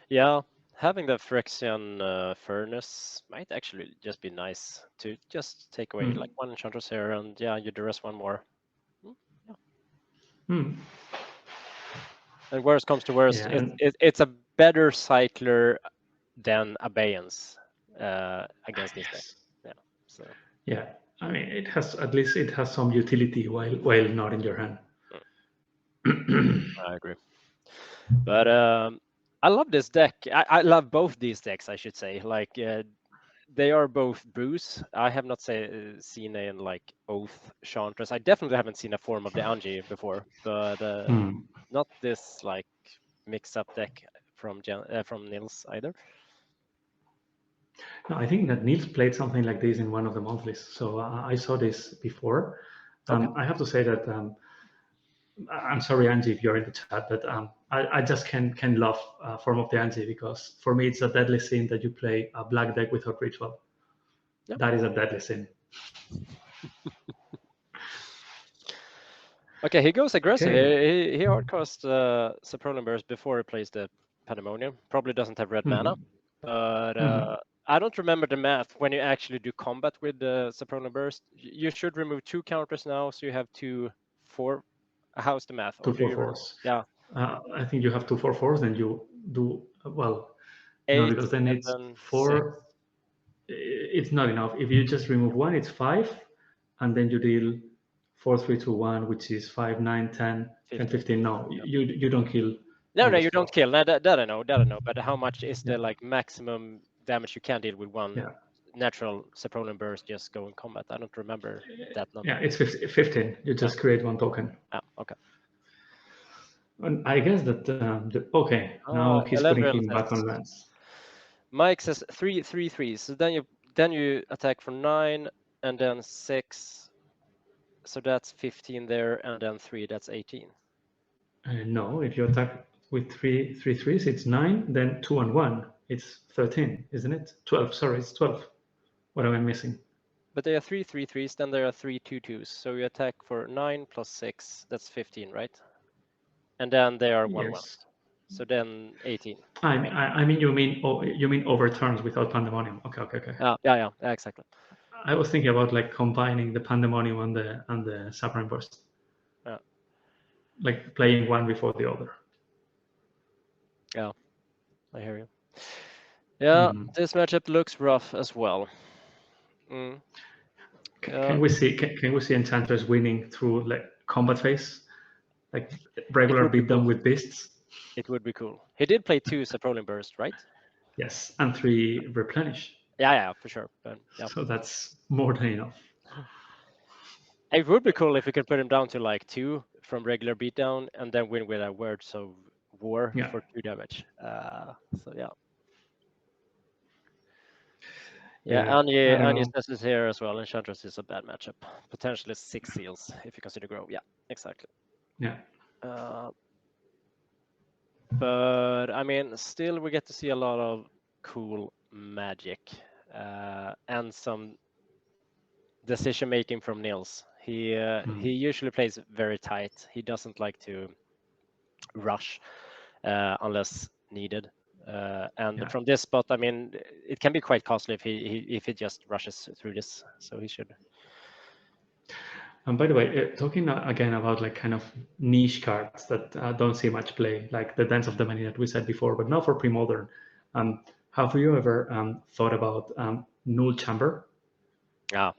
Yeah, having the Phyrexian Furnace might actually just be nice to just take away like one Enchantress here, and yeah, you duress one more. Yeah. And worst comes to worst, Yeah, it's a better cycler than Abeyance against this deck. Yeah. So. Yeah, I mean, at least it has some utility while not in your hand. I agree. But I love this deck. I love both these decks, I should say. Like they are both brews. I have not seen a like Oath Chantress. I definitely haven't seen a form of the Anji before, but not this like mix-up deck from Nils either. No, I think that Niels played something like this in one of the monthlies, so I saw this before. Okay. I have to say that I'm sorry, Angie, if you're in the chat, but I just can love form of the Angie, because for me it's a deadly sin that you play a black deck without ritual. Yep. That is a deadly sin. Okay, he goes aggressive. He hardcast Saprolan Burst before he plays the Pandemonium. Probably doesn't have red mana, but I don't remember the math when you actually do combat with the Saprolan Burst. You should remove 2 counters now, so you have 2 4. How's the math? 2 4/4s. Yeah. I think you have 2 4/4s, then you do well. 8, no, because then it's 4. 6. It's not enough. If you just remove 1, it's 5, and then you deal 4 3 2 1, which is 5 9 10 10 15. No, you don't kill. No, you don't kill. No, that I know. But how much is the like maximum damage you can deal with one natural Saprolan Burst just go in combat? I don't remember that number. Yeah, it's 15. You just create 1 token. Okay. And I guess that now he's putting him back on lands. Mike says 3 3 3. So then you attack for 9 and then 6. So that's 15 there, and then 3. That's 18. No, if you attack with 3 3s, it's 9. Then 2 and 1, it's 13, isn't it? 12. Sorry, it's 12. What am I missing? But there are 3 3 3s. Then there are 3 2 2s. So you attack for 9 plus 6. That's 15, right? And then they are 1 1. So then 18. I mean you mean over turns without Pandemonium. Okay. Yeah, exactly. I was thinking about like combining the Pandemonium and the Saprolan Burst. Yeah. Like playing one before the other. Yeah, I hear you. Yeah, this matchup looks rough as well. Can we see Enchantress winning through like combat phase, like regular beatdown with beasts? It would be cool. He did play 2 Saprolan Burst, right? Yes, and 3 Replenish. Yeah, for sure. But, so that's more than enough. It would be cool if we could put him down to like 2 from regular beatdown and then win with a Words of War for 2 damage. So yeah. Yeah, Anya is here as well. Enchantress is a bad matchup. Potentially 6 seals if you consider grow. Yeah, exactly. Yeah. But I mean, still we get to see a lot of cool magic and some decision making from Nils. He usually plays very tight. He doesn't like to rush unless needed. And from this spot, I mean, it can be quite costly if he just rushes through this. So he should. And by the way, talking again about like kind of niche cards that don't see much play, like the Dance of the Many that we said before, but now for Premodern, have you ever thought about Null Chamber? Yeah.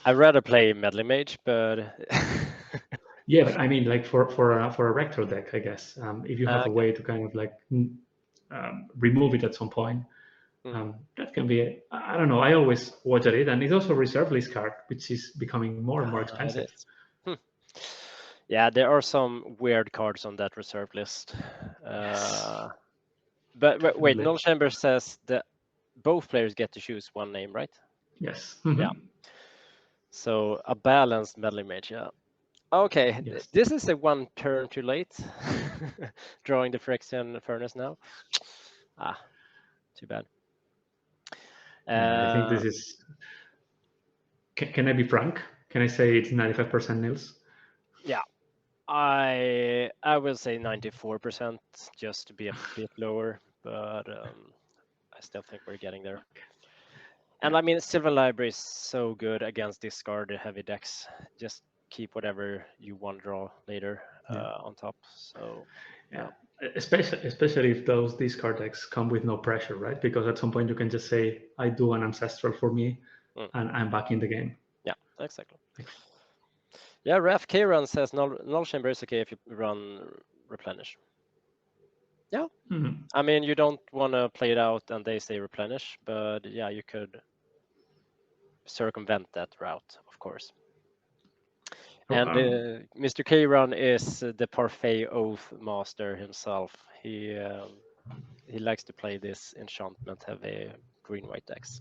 I'd rather play Medley Mage, but Yeah, but I mean, like for a retro deck, I guess, if you have a okay. way to kind of like remove it at some point, that can be. I don't know. I always watch at it, and it's also a reserve list card, which is becoming more and more It expensive. is. Yeah, there are some weird cards on that reserve list. But wait, Null Chamber says that both players get to choose one name, right? Yes. Yeah. So a balanced Medley Mage, yeah. Okay, Yes. this is a one turn too late. Drawing the Phyrexian Furnace now. Too bad. I think this is. Can I be frank? Can I say it's 95% Nils? Yeah, I will say 94% just to be a bit lower, but I still think we're getting there. And I mean, Silver Library is so good against discard heavy decks. Just keep whatever you want to draw later on top. So yeah. Especially if those discard decks come with no pressure, right? Because at some point you can just say, I do an ancestral for me, and I'm back in the game. Yeah, exactly. Yeah, Raf K-Run says Null Chamber is okay if you run Replenish. Yeah. I mean, you don't want to play it out and they say Replenish, but yeah, you could circumvent that route, of course. And Mr. K-Run is the Parfait Oath master himself. He likes to play this enchantment heavy green-white decks.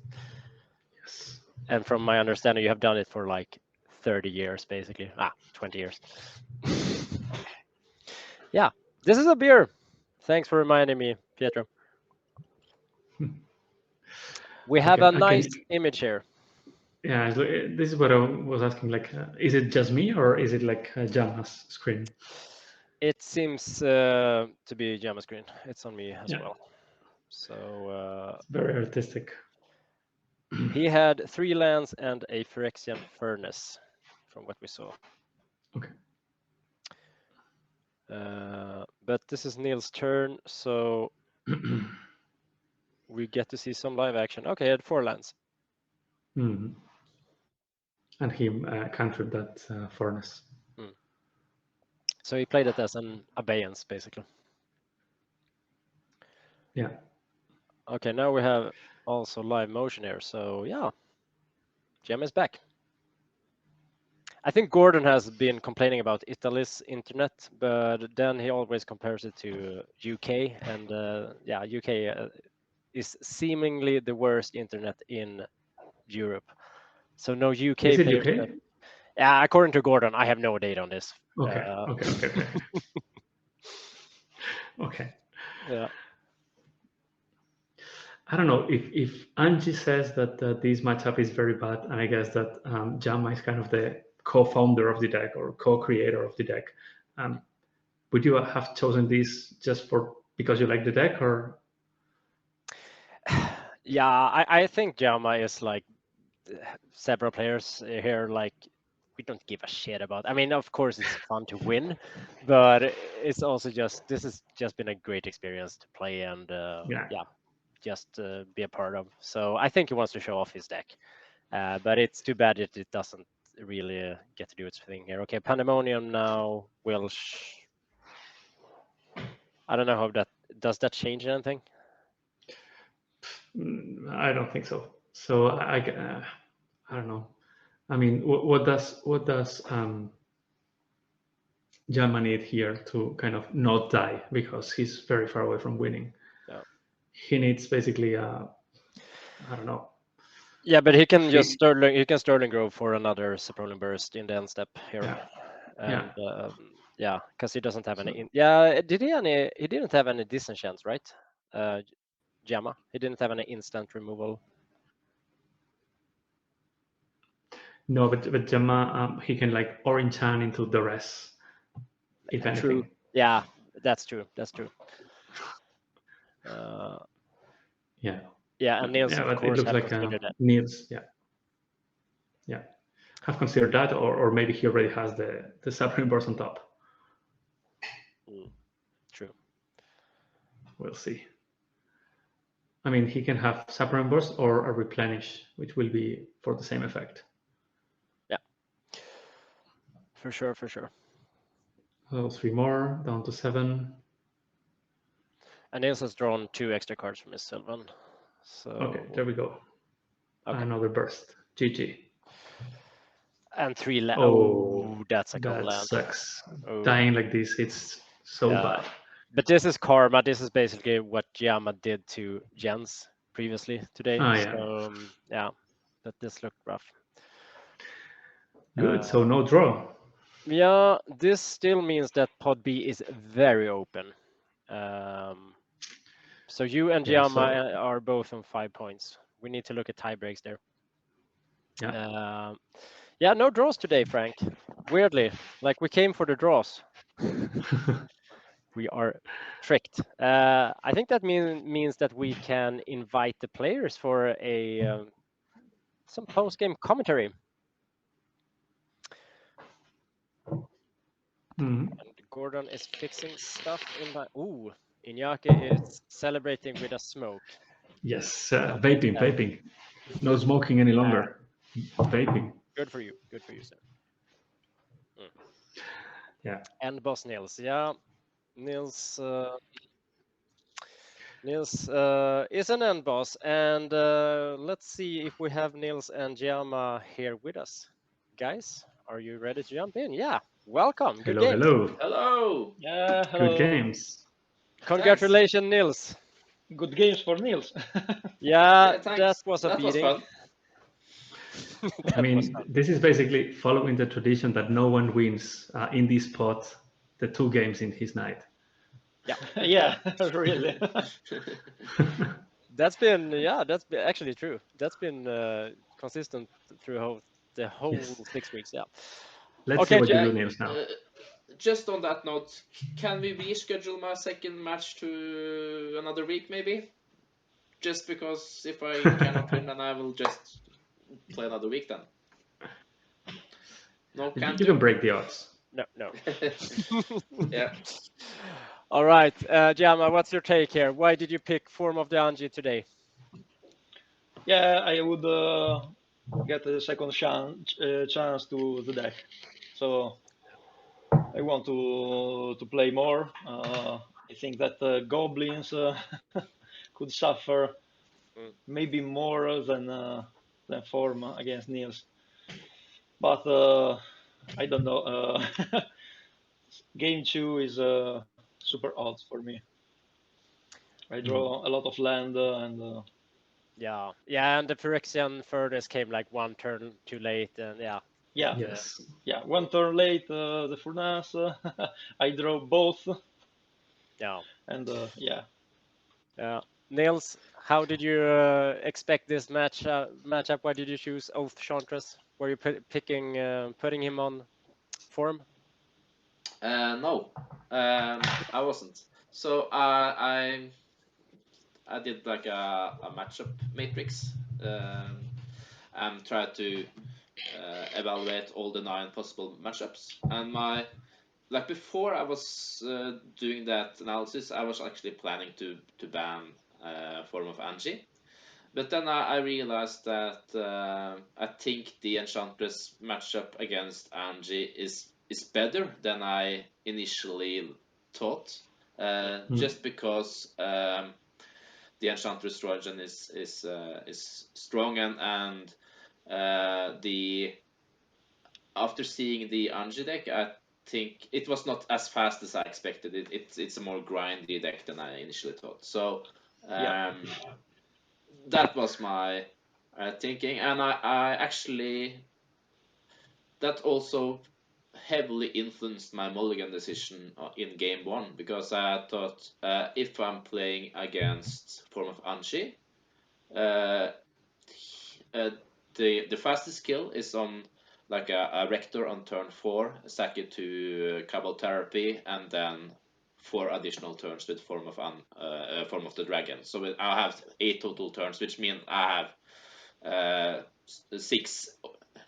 Yes. And from my understanding, you have done it for like 30 years, basically. 20 years. Yeah, this is a beer. Thanks for reminding me, Pietro. We have a nice image here. Yeah, this is what I was asking. Like, is it just me or is it like Jama's screen? It seems to be Jama's screen. It's on me as well. So it's very artistic. He had 3 lands and a Phyrexian Furnace, from what we saw. Okay. But this is Neil's turn, so we get to see some live action. Okay, he had 4 lands. And he countered that Furnace. So he played it as an abeyance, basically. Yeah. Okay, now we have also live motion here. So yeah, Gem is back. I think Gordon has been complaining about Italy's internet, but then he always compares it to UK, and yeah, UK is seemingly the worst internet in Europe. So no UK Is it players. UK? Yeah, according to Gordon, I have no data on this. Okay. Okay. Yeah. I don't know if Angie says that this matchup is very bad, and I guess that Jama is kind of the co-founder of the deck or co-creator of the deck. Would you have chosen this just because you like the deck, or? Yeah, I think Jama is like several players here. Like we don't give a shit about. I mean, of course, it's fun to win, but it's also this has just been a great experience to play and yeah, just be a part of. So I think he wants to show off his deck, but it's too bad that it doesn't really get to do its thing here. Okay, Pandemonium now will. I don't know how does that change anything. I don't think so. So I don't know. I mean, what does Jama need here to kind of not die because he's very far away from winning? Yeah. He needs basically I don't know. Yeah, but he can just Sterling Grove for another Sapronin Burst in the end step here. And Yeah, because he doesn't have any. Yeah, did he any? He didn't have any disenchants, right? Jamma. He didn't have any instant removal. No, but Jamma, he can like orange hand into the rest, if anything. True. Yeah, that's true. That's true. Yeah. Yeah, and Niels, Yeah, of but course, it looks have like considered that. Niels. Yeah. Have considered that, or maybe he already has the Supreme Burst on top. True. We'll see. I mean, he can have Supreme Burst or a Replenish, which will be for the same effect. Yeah. For sure, for sure. So 3 more, down to 7. And Niels has drawn 2 extra cards from his Sylvan. So Okay, there we go. Okay. Another burst. GG. And 3 land. Oh, that's a gold that land. sucks. Oh. Dying like this, it's so bad. But this is karma. This is basically what Giamma did to Jens previously today. Yeah. So yeah, but this looked rough. Good. So no draw. Yeah, this still means that Pod B is very open. So you and Giamma are both on 5 points. We need to look at tie breaks there. Yeah. Yeah, no draws today, Frank. Weirdly, like we came for the draws. We are tricked. I think that means that we can invite the players for some post-game commentary. Mm-hmm. And Gordon is fixing stuff in my. Ooh, Iñaki is celebrating with a smoke. Yes, vaping. No smoking any longer. Vaping. Good for you. Good for you, sir. Yeah. And boss Nils. Yeah, Nils is an end boss, and let's see if we have Nils and Giamma here with us. Guys, are you ready to jump in? Yeah, welcome. Good games. Hello. Yeah, hello. Good games. Congratulations, Nils. Good games for Niels. Yeah, thanks. that was a That was beating. fun. I mean, this is basically following the tradition that no one wins in this pot the 2 games in his night. Yeah. Yeah, really. That's been actually true. That's been consistent through the whole Yes. 6 weeks. Yeah. Let's Okay, see what you do, Niels, now. Just on that note, can we reschedule my second match to another week, maybe? Just because if I cannot win, then I will just play another week then. No, can't You can break the odds. No. Yeah. All right, Giamma, what's your take here? Why did you pick Form of the Anji today? Yeah, I would get a second chance to the deck. So I want to play more. I think that goblins could suffer maybe more than Form against Niels. But I don't know. Game 2 is super odd for me. I draw a lot of land and. Yeah, and the Phyrexian furnace came like 1 turn too late, and yeah. Yes. Yeah, 1 turn late, the furnace. I draw both. Yeah. And yeah. Nils, how did you expect this matchup? Why did you choose Oath Chantress? Were you putting him on Form? No, I wasn't. So I did like a matchup matrix and tried to evaluate all the 9 possible matchups. And before I was doing that analysis, I was actually planning to ban Form of Angie. But then I realized that I think the Enchantress matchup against Angie is better than I initially thought. Just because the Enchantress Trojan is strong and after seeing the Angie deck, I think it was not as fast as I expected. It's a more grindy deck than I initially thought. So that was my thinking, and I actually that also heavily influenced my mulligan decision in game 1, because I thought if I'm playing against form of Anshi, the fastest skill is on like a rector on turn 4, sack it to Cabal Therapy, and then 4 additional turns with form of the dragon. So I have 8 total turns, which means I have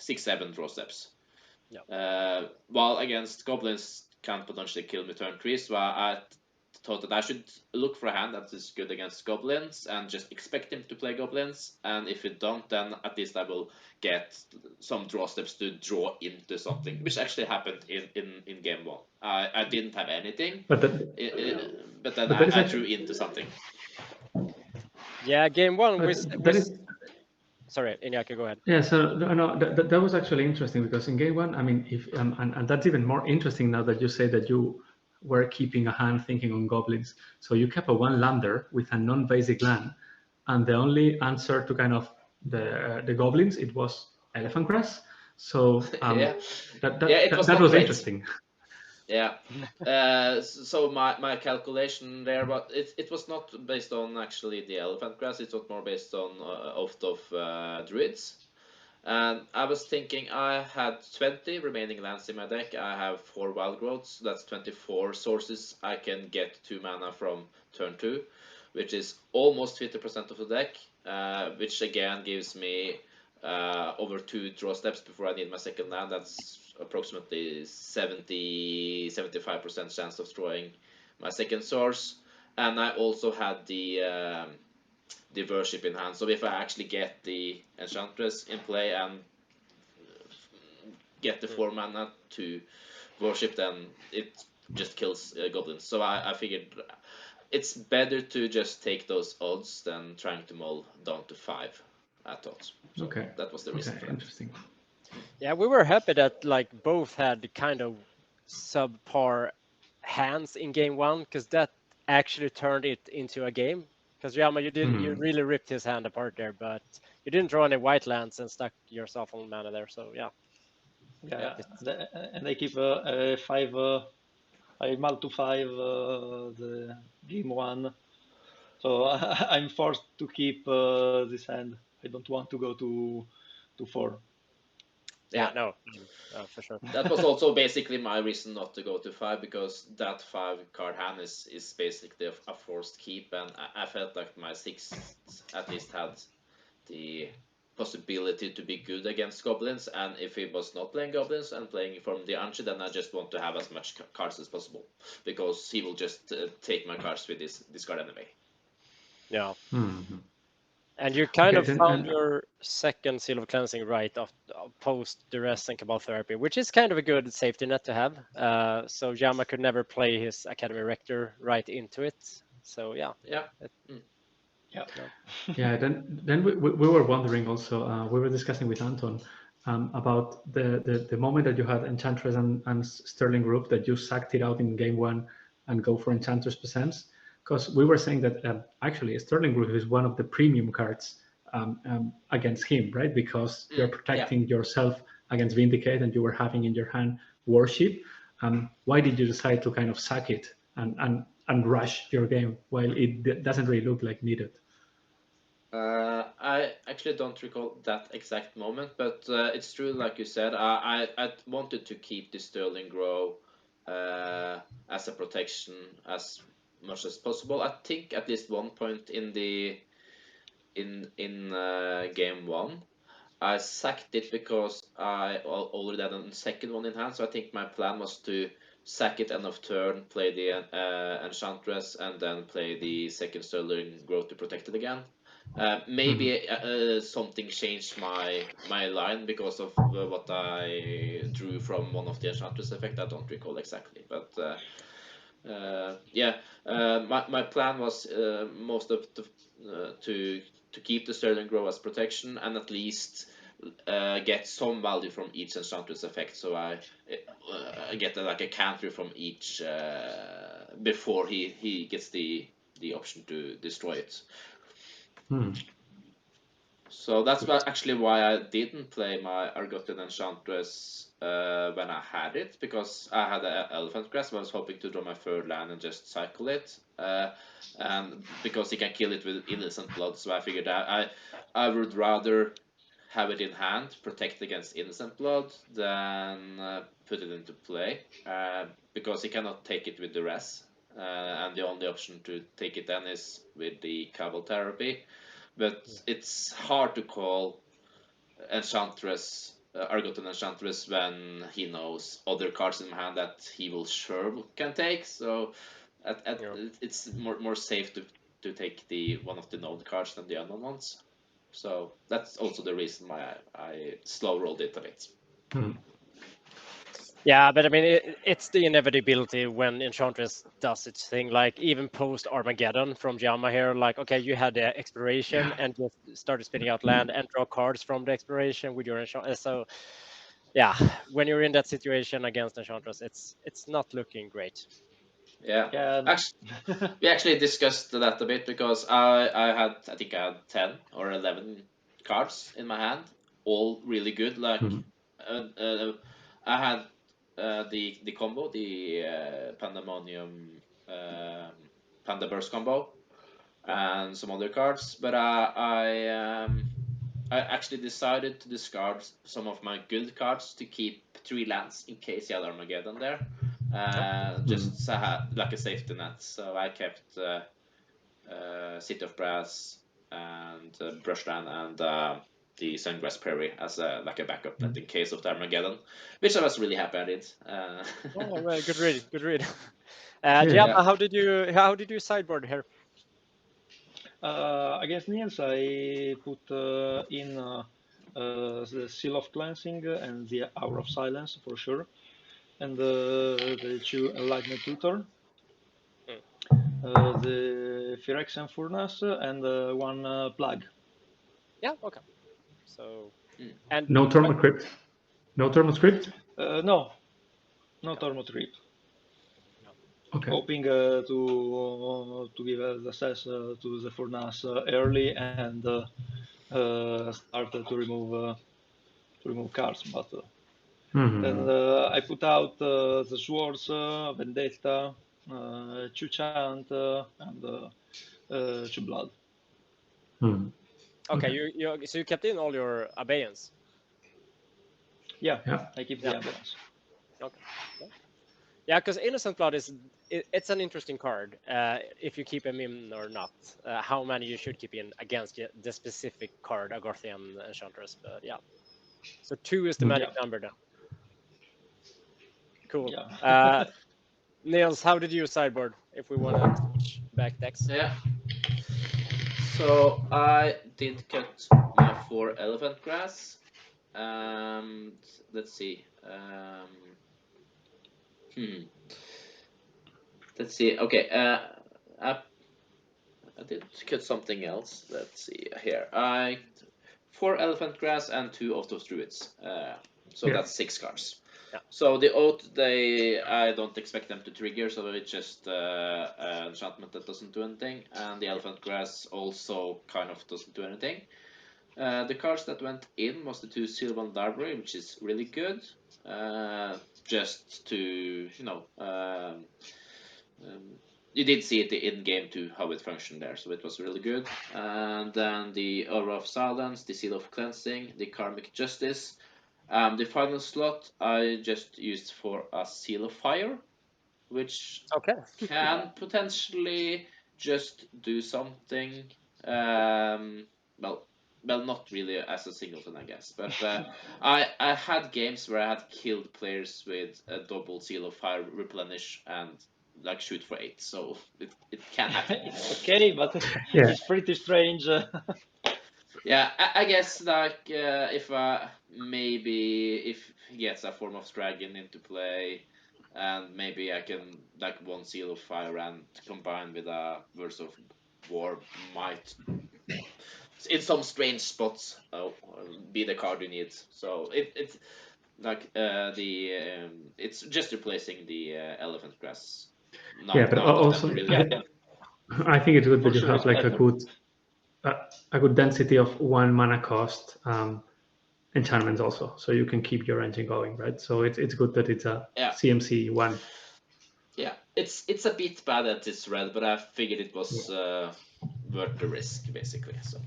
7 draw steps. Yeah. While against goblins can potentially kill me turn 3, so I thought that I should look for a hand that is good against goblins and just expect him to play goblins. And if it don't, then at least I will get some draw steps to draw into something, which actually happened in game 1. I didn't have anything, but then I drew into something. Yeah, game 1 that is. Sorry, Iñaki, go ahead. Yeah, so no, that was actually interesting, because in game 1, I mean, if and that's even more interesting now that you say that you were keeping a hand thinking on goblins. So you kept a 1 lander with a non-basic land, and the only answer to kind of the goblins, it was elephant grass. So that was great. interesting. Yeah. So my calculation there, but it was not based on actually the elephant grass. It was more based on druids. And I was thinking I had 20 remaining lands in my deck. I have 4 wild growths. That's 24 sources I can get 2 mana from turn 2, which is almost 50% of the deck, which again gives me over 2 draw steps before I need my second land. That's approximately 75% chance of drawing my second source. And I also had the worship in hand. So if I actually get the enchantress in play and get the 4 mana to worship, then it just kills goblins. So I figured it's better to just take those odds than trying to mull down to 5, I thought. So Okay. That was the reason for that. Interesting. Yeah, we were happy that like both had kind of subpar hands in game 1, because that actually turned it into a game. Because Yama, you really ripped his hand apart there, but you didn't draw any white lands and stuck yourself on mana there. So yeah. Yeah. And they keep a 5. I mull to 5 the game 1. So I'm forced to keep this hand. I don't want to go to 4. Yeah, no, for sure. That was also basically my reason not to go to 5, because that 5 card hand is basically a forced keep, and I felt like my 6 at least had the possibility to be good against goblins, and if he was not playing goblins and playing from the Anchi, then I just want to have as much cards as possible, because he will just take my cards with this card anyway. Yeah. And you kind of found your second Seal of Cleansing right post Duress and Cabal Therapy, which is kind of a good safety net to have. So Yama could never play his Academy Rector right into it. So yeah. Yeah. Then we were wondering also. We were discussing with Anton about the moment that you had Enchantress and Sterling Group, that you sacked it out in game 1 and go for Enchantress Presence. Because we were saying that actually Sterling Group is one of the premium cards against him, right? Because you're protecting yourself against Vindicate, and you were having in your hand Worship. Why did you decide to kind of sack it and rush your game while it doesn't really look like needed? I actually don't recall that exact moment, but it's true, like you said. I wanted to keep the Sterling Grow as a protection as much as possible. I think at least one point in game 1, I sacked it because I already had a second one in hand. So I think my plan was to sack it end of turn, play the Enchantress, and then play the second Sterling Grow to protect it again. Maybe something changed my line because of what I drew from one of the Enchantress effect. I don't recall exactly, but my plan was most of to keep the Sterling Grow as protection, and at least get some value from each Enchantress effect, so I get like a counter from each before he gets the option to destroy it. So that's actually why I didn't play my Argotten Enchantress when I had it, because I had an elephant grass, but I was hoping to draw my third land and just cycle it. And because he can kill it with innocent blood, so I figured I would rather have it in hand, protect against innocent blood, than put it into play, because he cannot take it with the res, and the only option to take it then is with the Cabal Therapy. But it's hard to call Enchantress, Argoton Enchantress, when he knows other cards in hand that he will sure can take. So it's more safe to take the one of the known cards than the unknown ones. So that's also the reason why I slow rolled it a bit. Yeah, but I mean, it's the inevitability when Enchantress does its thing. Like even post Armageddon from Jama here, like okay, you had the exploration and just started spinning out land and draw cards from the exploration with your Enchantress. So yeah, when you're in that situation against Enchantress, it's not looking great. Yeah. We actually discussed that a bit, because I think I had 10 or 11 cards in my hand, all really good. Like I had the combo, the Pandemonium Panda Burst combo, and some other cards, but I actually decided to discard some of my good cards to keep 3 lands in case you had Armageddon there. Just like a safety net. So I kept City of Brass and Brushland and the Sungrass Prairie as like a backup net in case of the Armageddon, which I was really happy I did. Oh, well, good read, good read. Jama, how did you sideboard here? Against Niels, I put in the Seal of Cleansing and the Hour of Silence for sure, and the 2 Enlightened Tutor, the Phyrexian Furnace, and 1 Plague. Yeah, okay. So, and no Thermal Crypt? No Thermal Crypt? No Thermal Crypt. Okay. Hoping to give access to the Furnace early and start to remove cards, but then I put out the Swords, Vendetta, 2 Chant, and 2 Blood. Okay, so you kept in all your abeyance. Yeah. I keep the abeyance. Okay. Yeah, because Innocent Blood it's an interesting card. If you keep him in or not, how many you should keep in against the specific card, Agarthian Enchantress. But yeah, so 2 is the magic number then. Cool. Yeah. Niels, how did you sideboard? If we want to switch back decks. Yeah. So I did cut my 4 Elephant Grass. Let's see. Let's see. Okay. I did cut something else. Let's see here. 4 Elephant Grass and 2 Oath of Druids. So that's 6 cards. Yeah. So the Oath, I don't expect them to trigger, so it's just an enchantment that doesn't do anything. And the Elephant Grass also kind of doesn't do anything. The cards that went in was the 2 Sylvan Library, which is really good. Just to, you did see it in game 2 how it functioned there, so it was really good. And then the Aura of Silence, the Seal of Cleansing, the Karmic Justice. The final slot I just used for a Seal of Fire, which can potentially just do something. Well, not really as a singleton, I guess. But I had games where I had killed players with a double Seal of Fire, Replenish, and like shoot for 8. So it can happen. Okay, but it's pretty strange. Yeah, I guess like if he gets a Form of Dragon into play, and maybe I can like 1 Seal of Fire and combine with a Verse of War might, in some strange spots, be the card you need. So it's like it's just replacing the Elephant Grass. But also really I think it would be to sure, have like a good density of 1 mana cost enchantments also, so you can keep your engine going, right? So it's good that it's a CMC one. Yeah, it's a bit bad that it's red, but I figured it was worth the risk, basically. So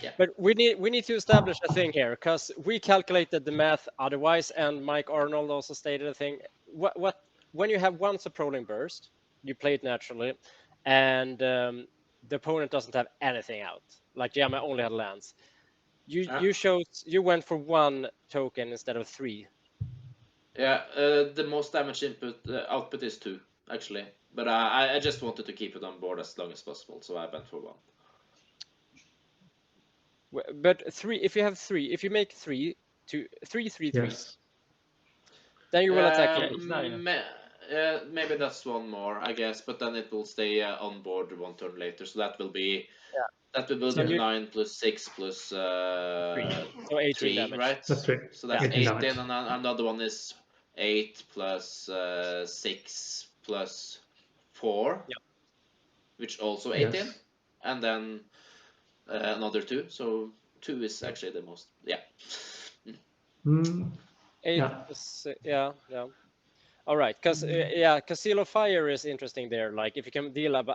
yeah. But we need to establish a thing here, because we calculated the math otherwise, and Mike Arnold also stated a thing. What when you have one Surprolling Burst, you play it naturally, and the opponent doesn't have anything out. Like Giamma only had lands. You went for 1 token instead of 3. Yeah, the most damage output is 2 actually, but I just wanted to keep it on board as long as possible, so I went for 1. But 3, if you have 3, if you make 3 3 Yes. then you will attack. Maybe that's 1 more, I guess, but then it will stay on board 1 turn later, so that will be 9 plus 6 plus 3, so 18 3 damage. right? That's 3. So that's 18, and another one is 8 plus 6 plus 4, which also 18, Yes. and then another 2, so 2 is actually the most. 8 plus, yeah. All right, because Seal of Fire is interesting there. Like if you can deal up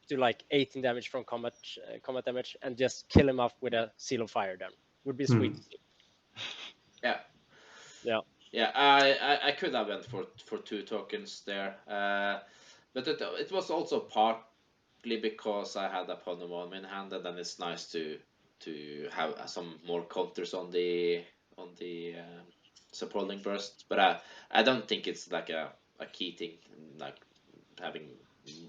to like 18 damage from combat damage and just kill him off with a Seal of Fire, then would be sweet to see. Yeah, I could have went for 2 tokens there, but it was also partly because I had a Ponemon in hand, and then it's nice to have some more counters on the Surprolling Burst. But I don't think it's like a key thing, like having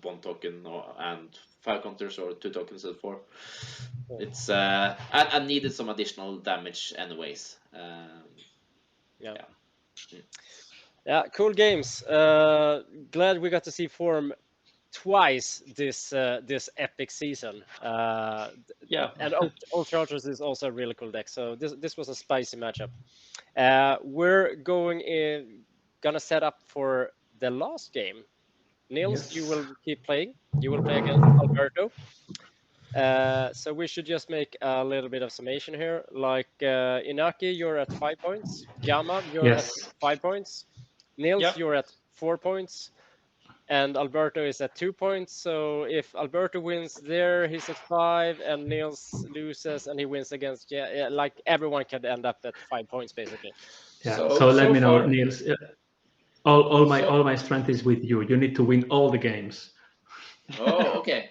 1 token and 5 counters or 2 tokens and 4. It's I needed some additional damage anyways. Yeah, cool games. Glad we got to see Form twice this epic season. And Ultra Ultras is also a really cool deck. So this was a spicy matchup. We're gonna set up for the last game. Niels, you will keep playing. You will play against Alberto. So we should just make a little bit of summation here. Like Inaki, you're at 5 points. Giamma, you're at 5 points. Niels, you're at 4 points. And Alberto is at 2 points. So if Alberto wins there, he's at 5, and Niels loses and he wins against like everyone can end up at 5 points basically. Yeah. So let me know, Niels. All my strength is with you. You need to win all the games. Oh, okay.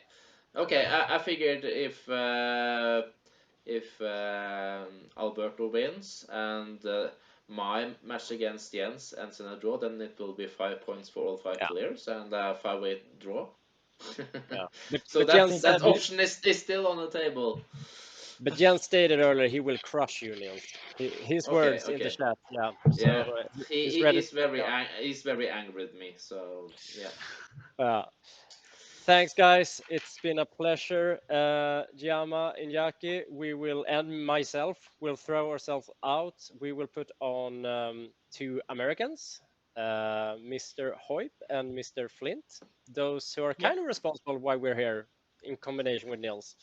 Okay, I figured if Alberto wins and my match against Jens ends in a draw, then it will be 5 points for all 5 players and a 5-way draw. So that option is still on the table. But Jens stated earlier he will crush you, Niels. His words in the chat. Yeah. Yeah. So, he's very angry with me. So yeah. Thanks, guys. It's been a pleasure. Giamma, Iñaki, we will, and myself, will throw ourselves out. We will put on 2 Americans, Mr. Hoyp and Mr. Flint, those who are kind of responsible why we're here in combination with Nils.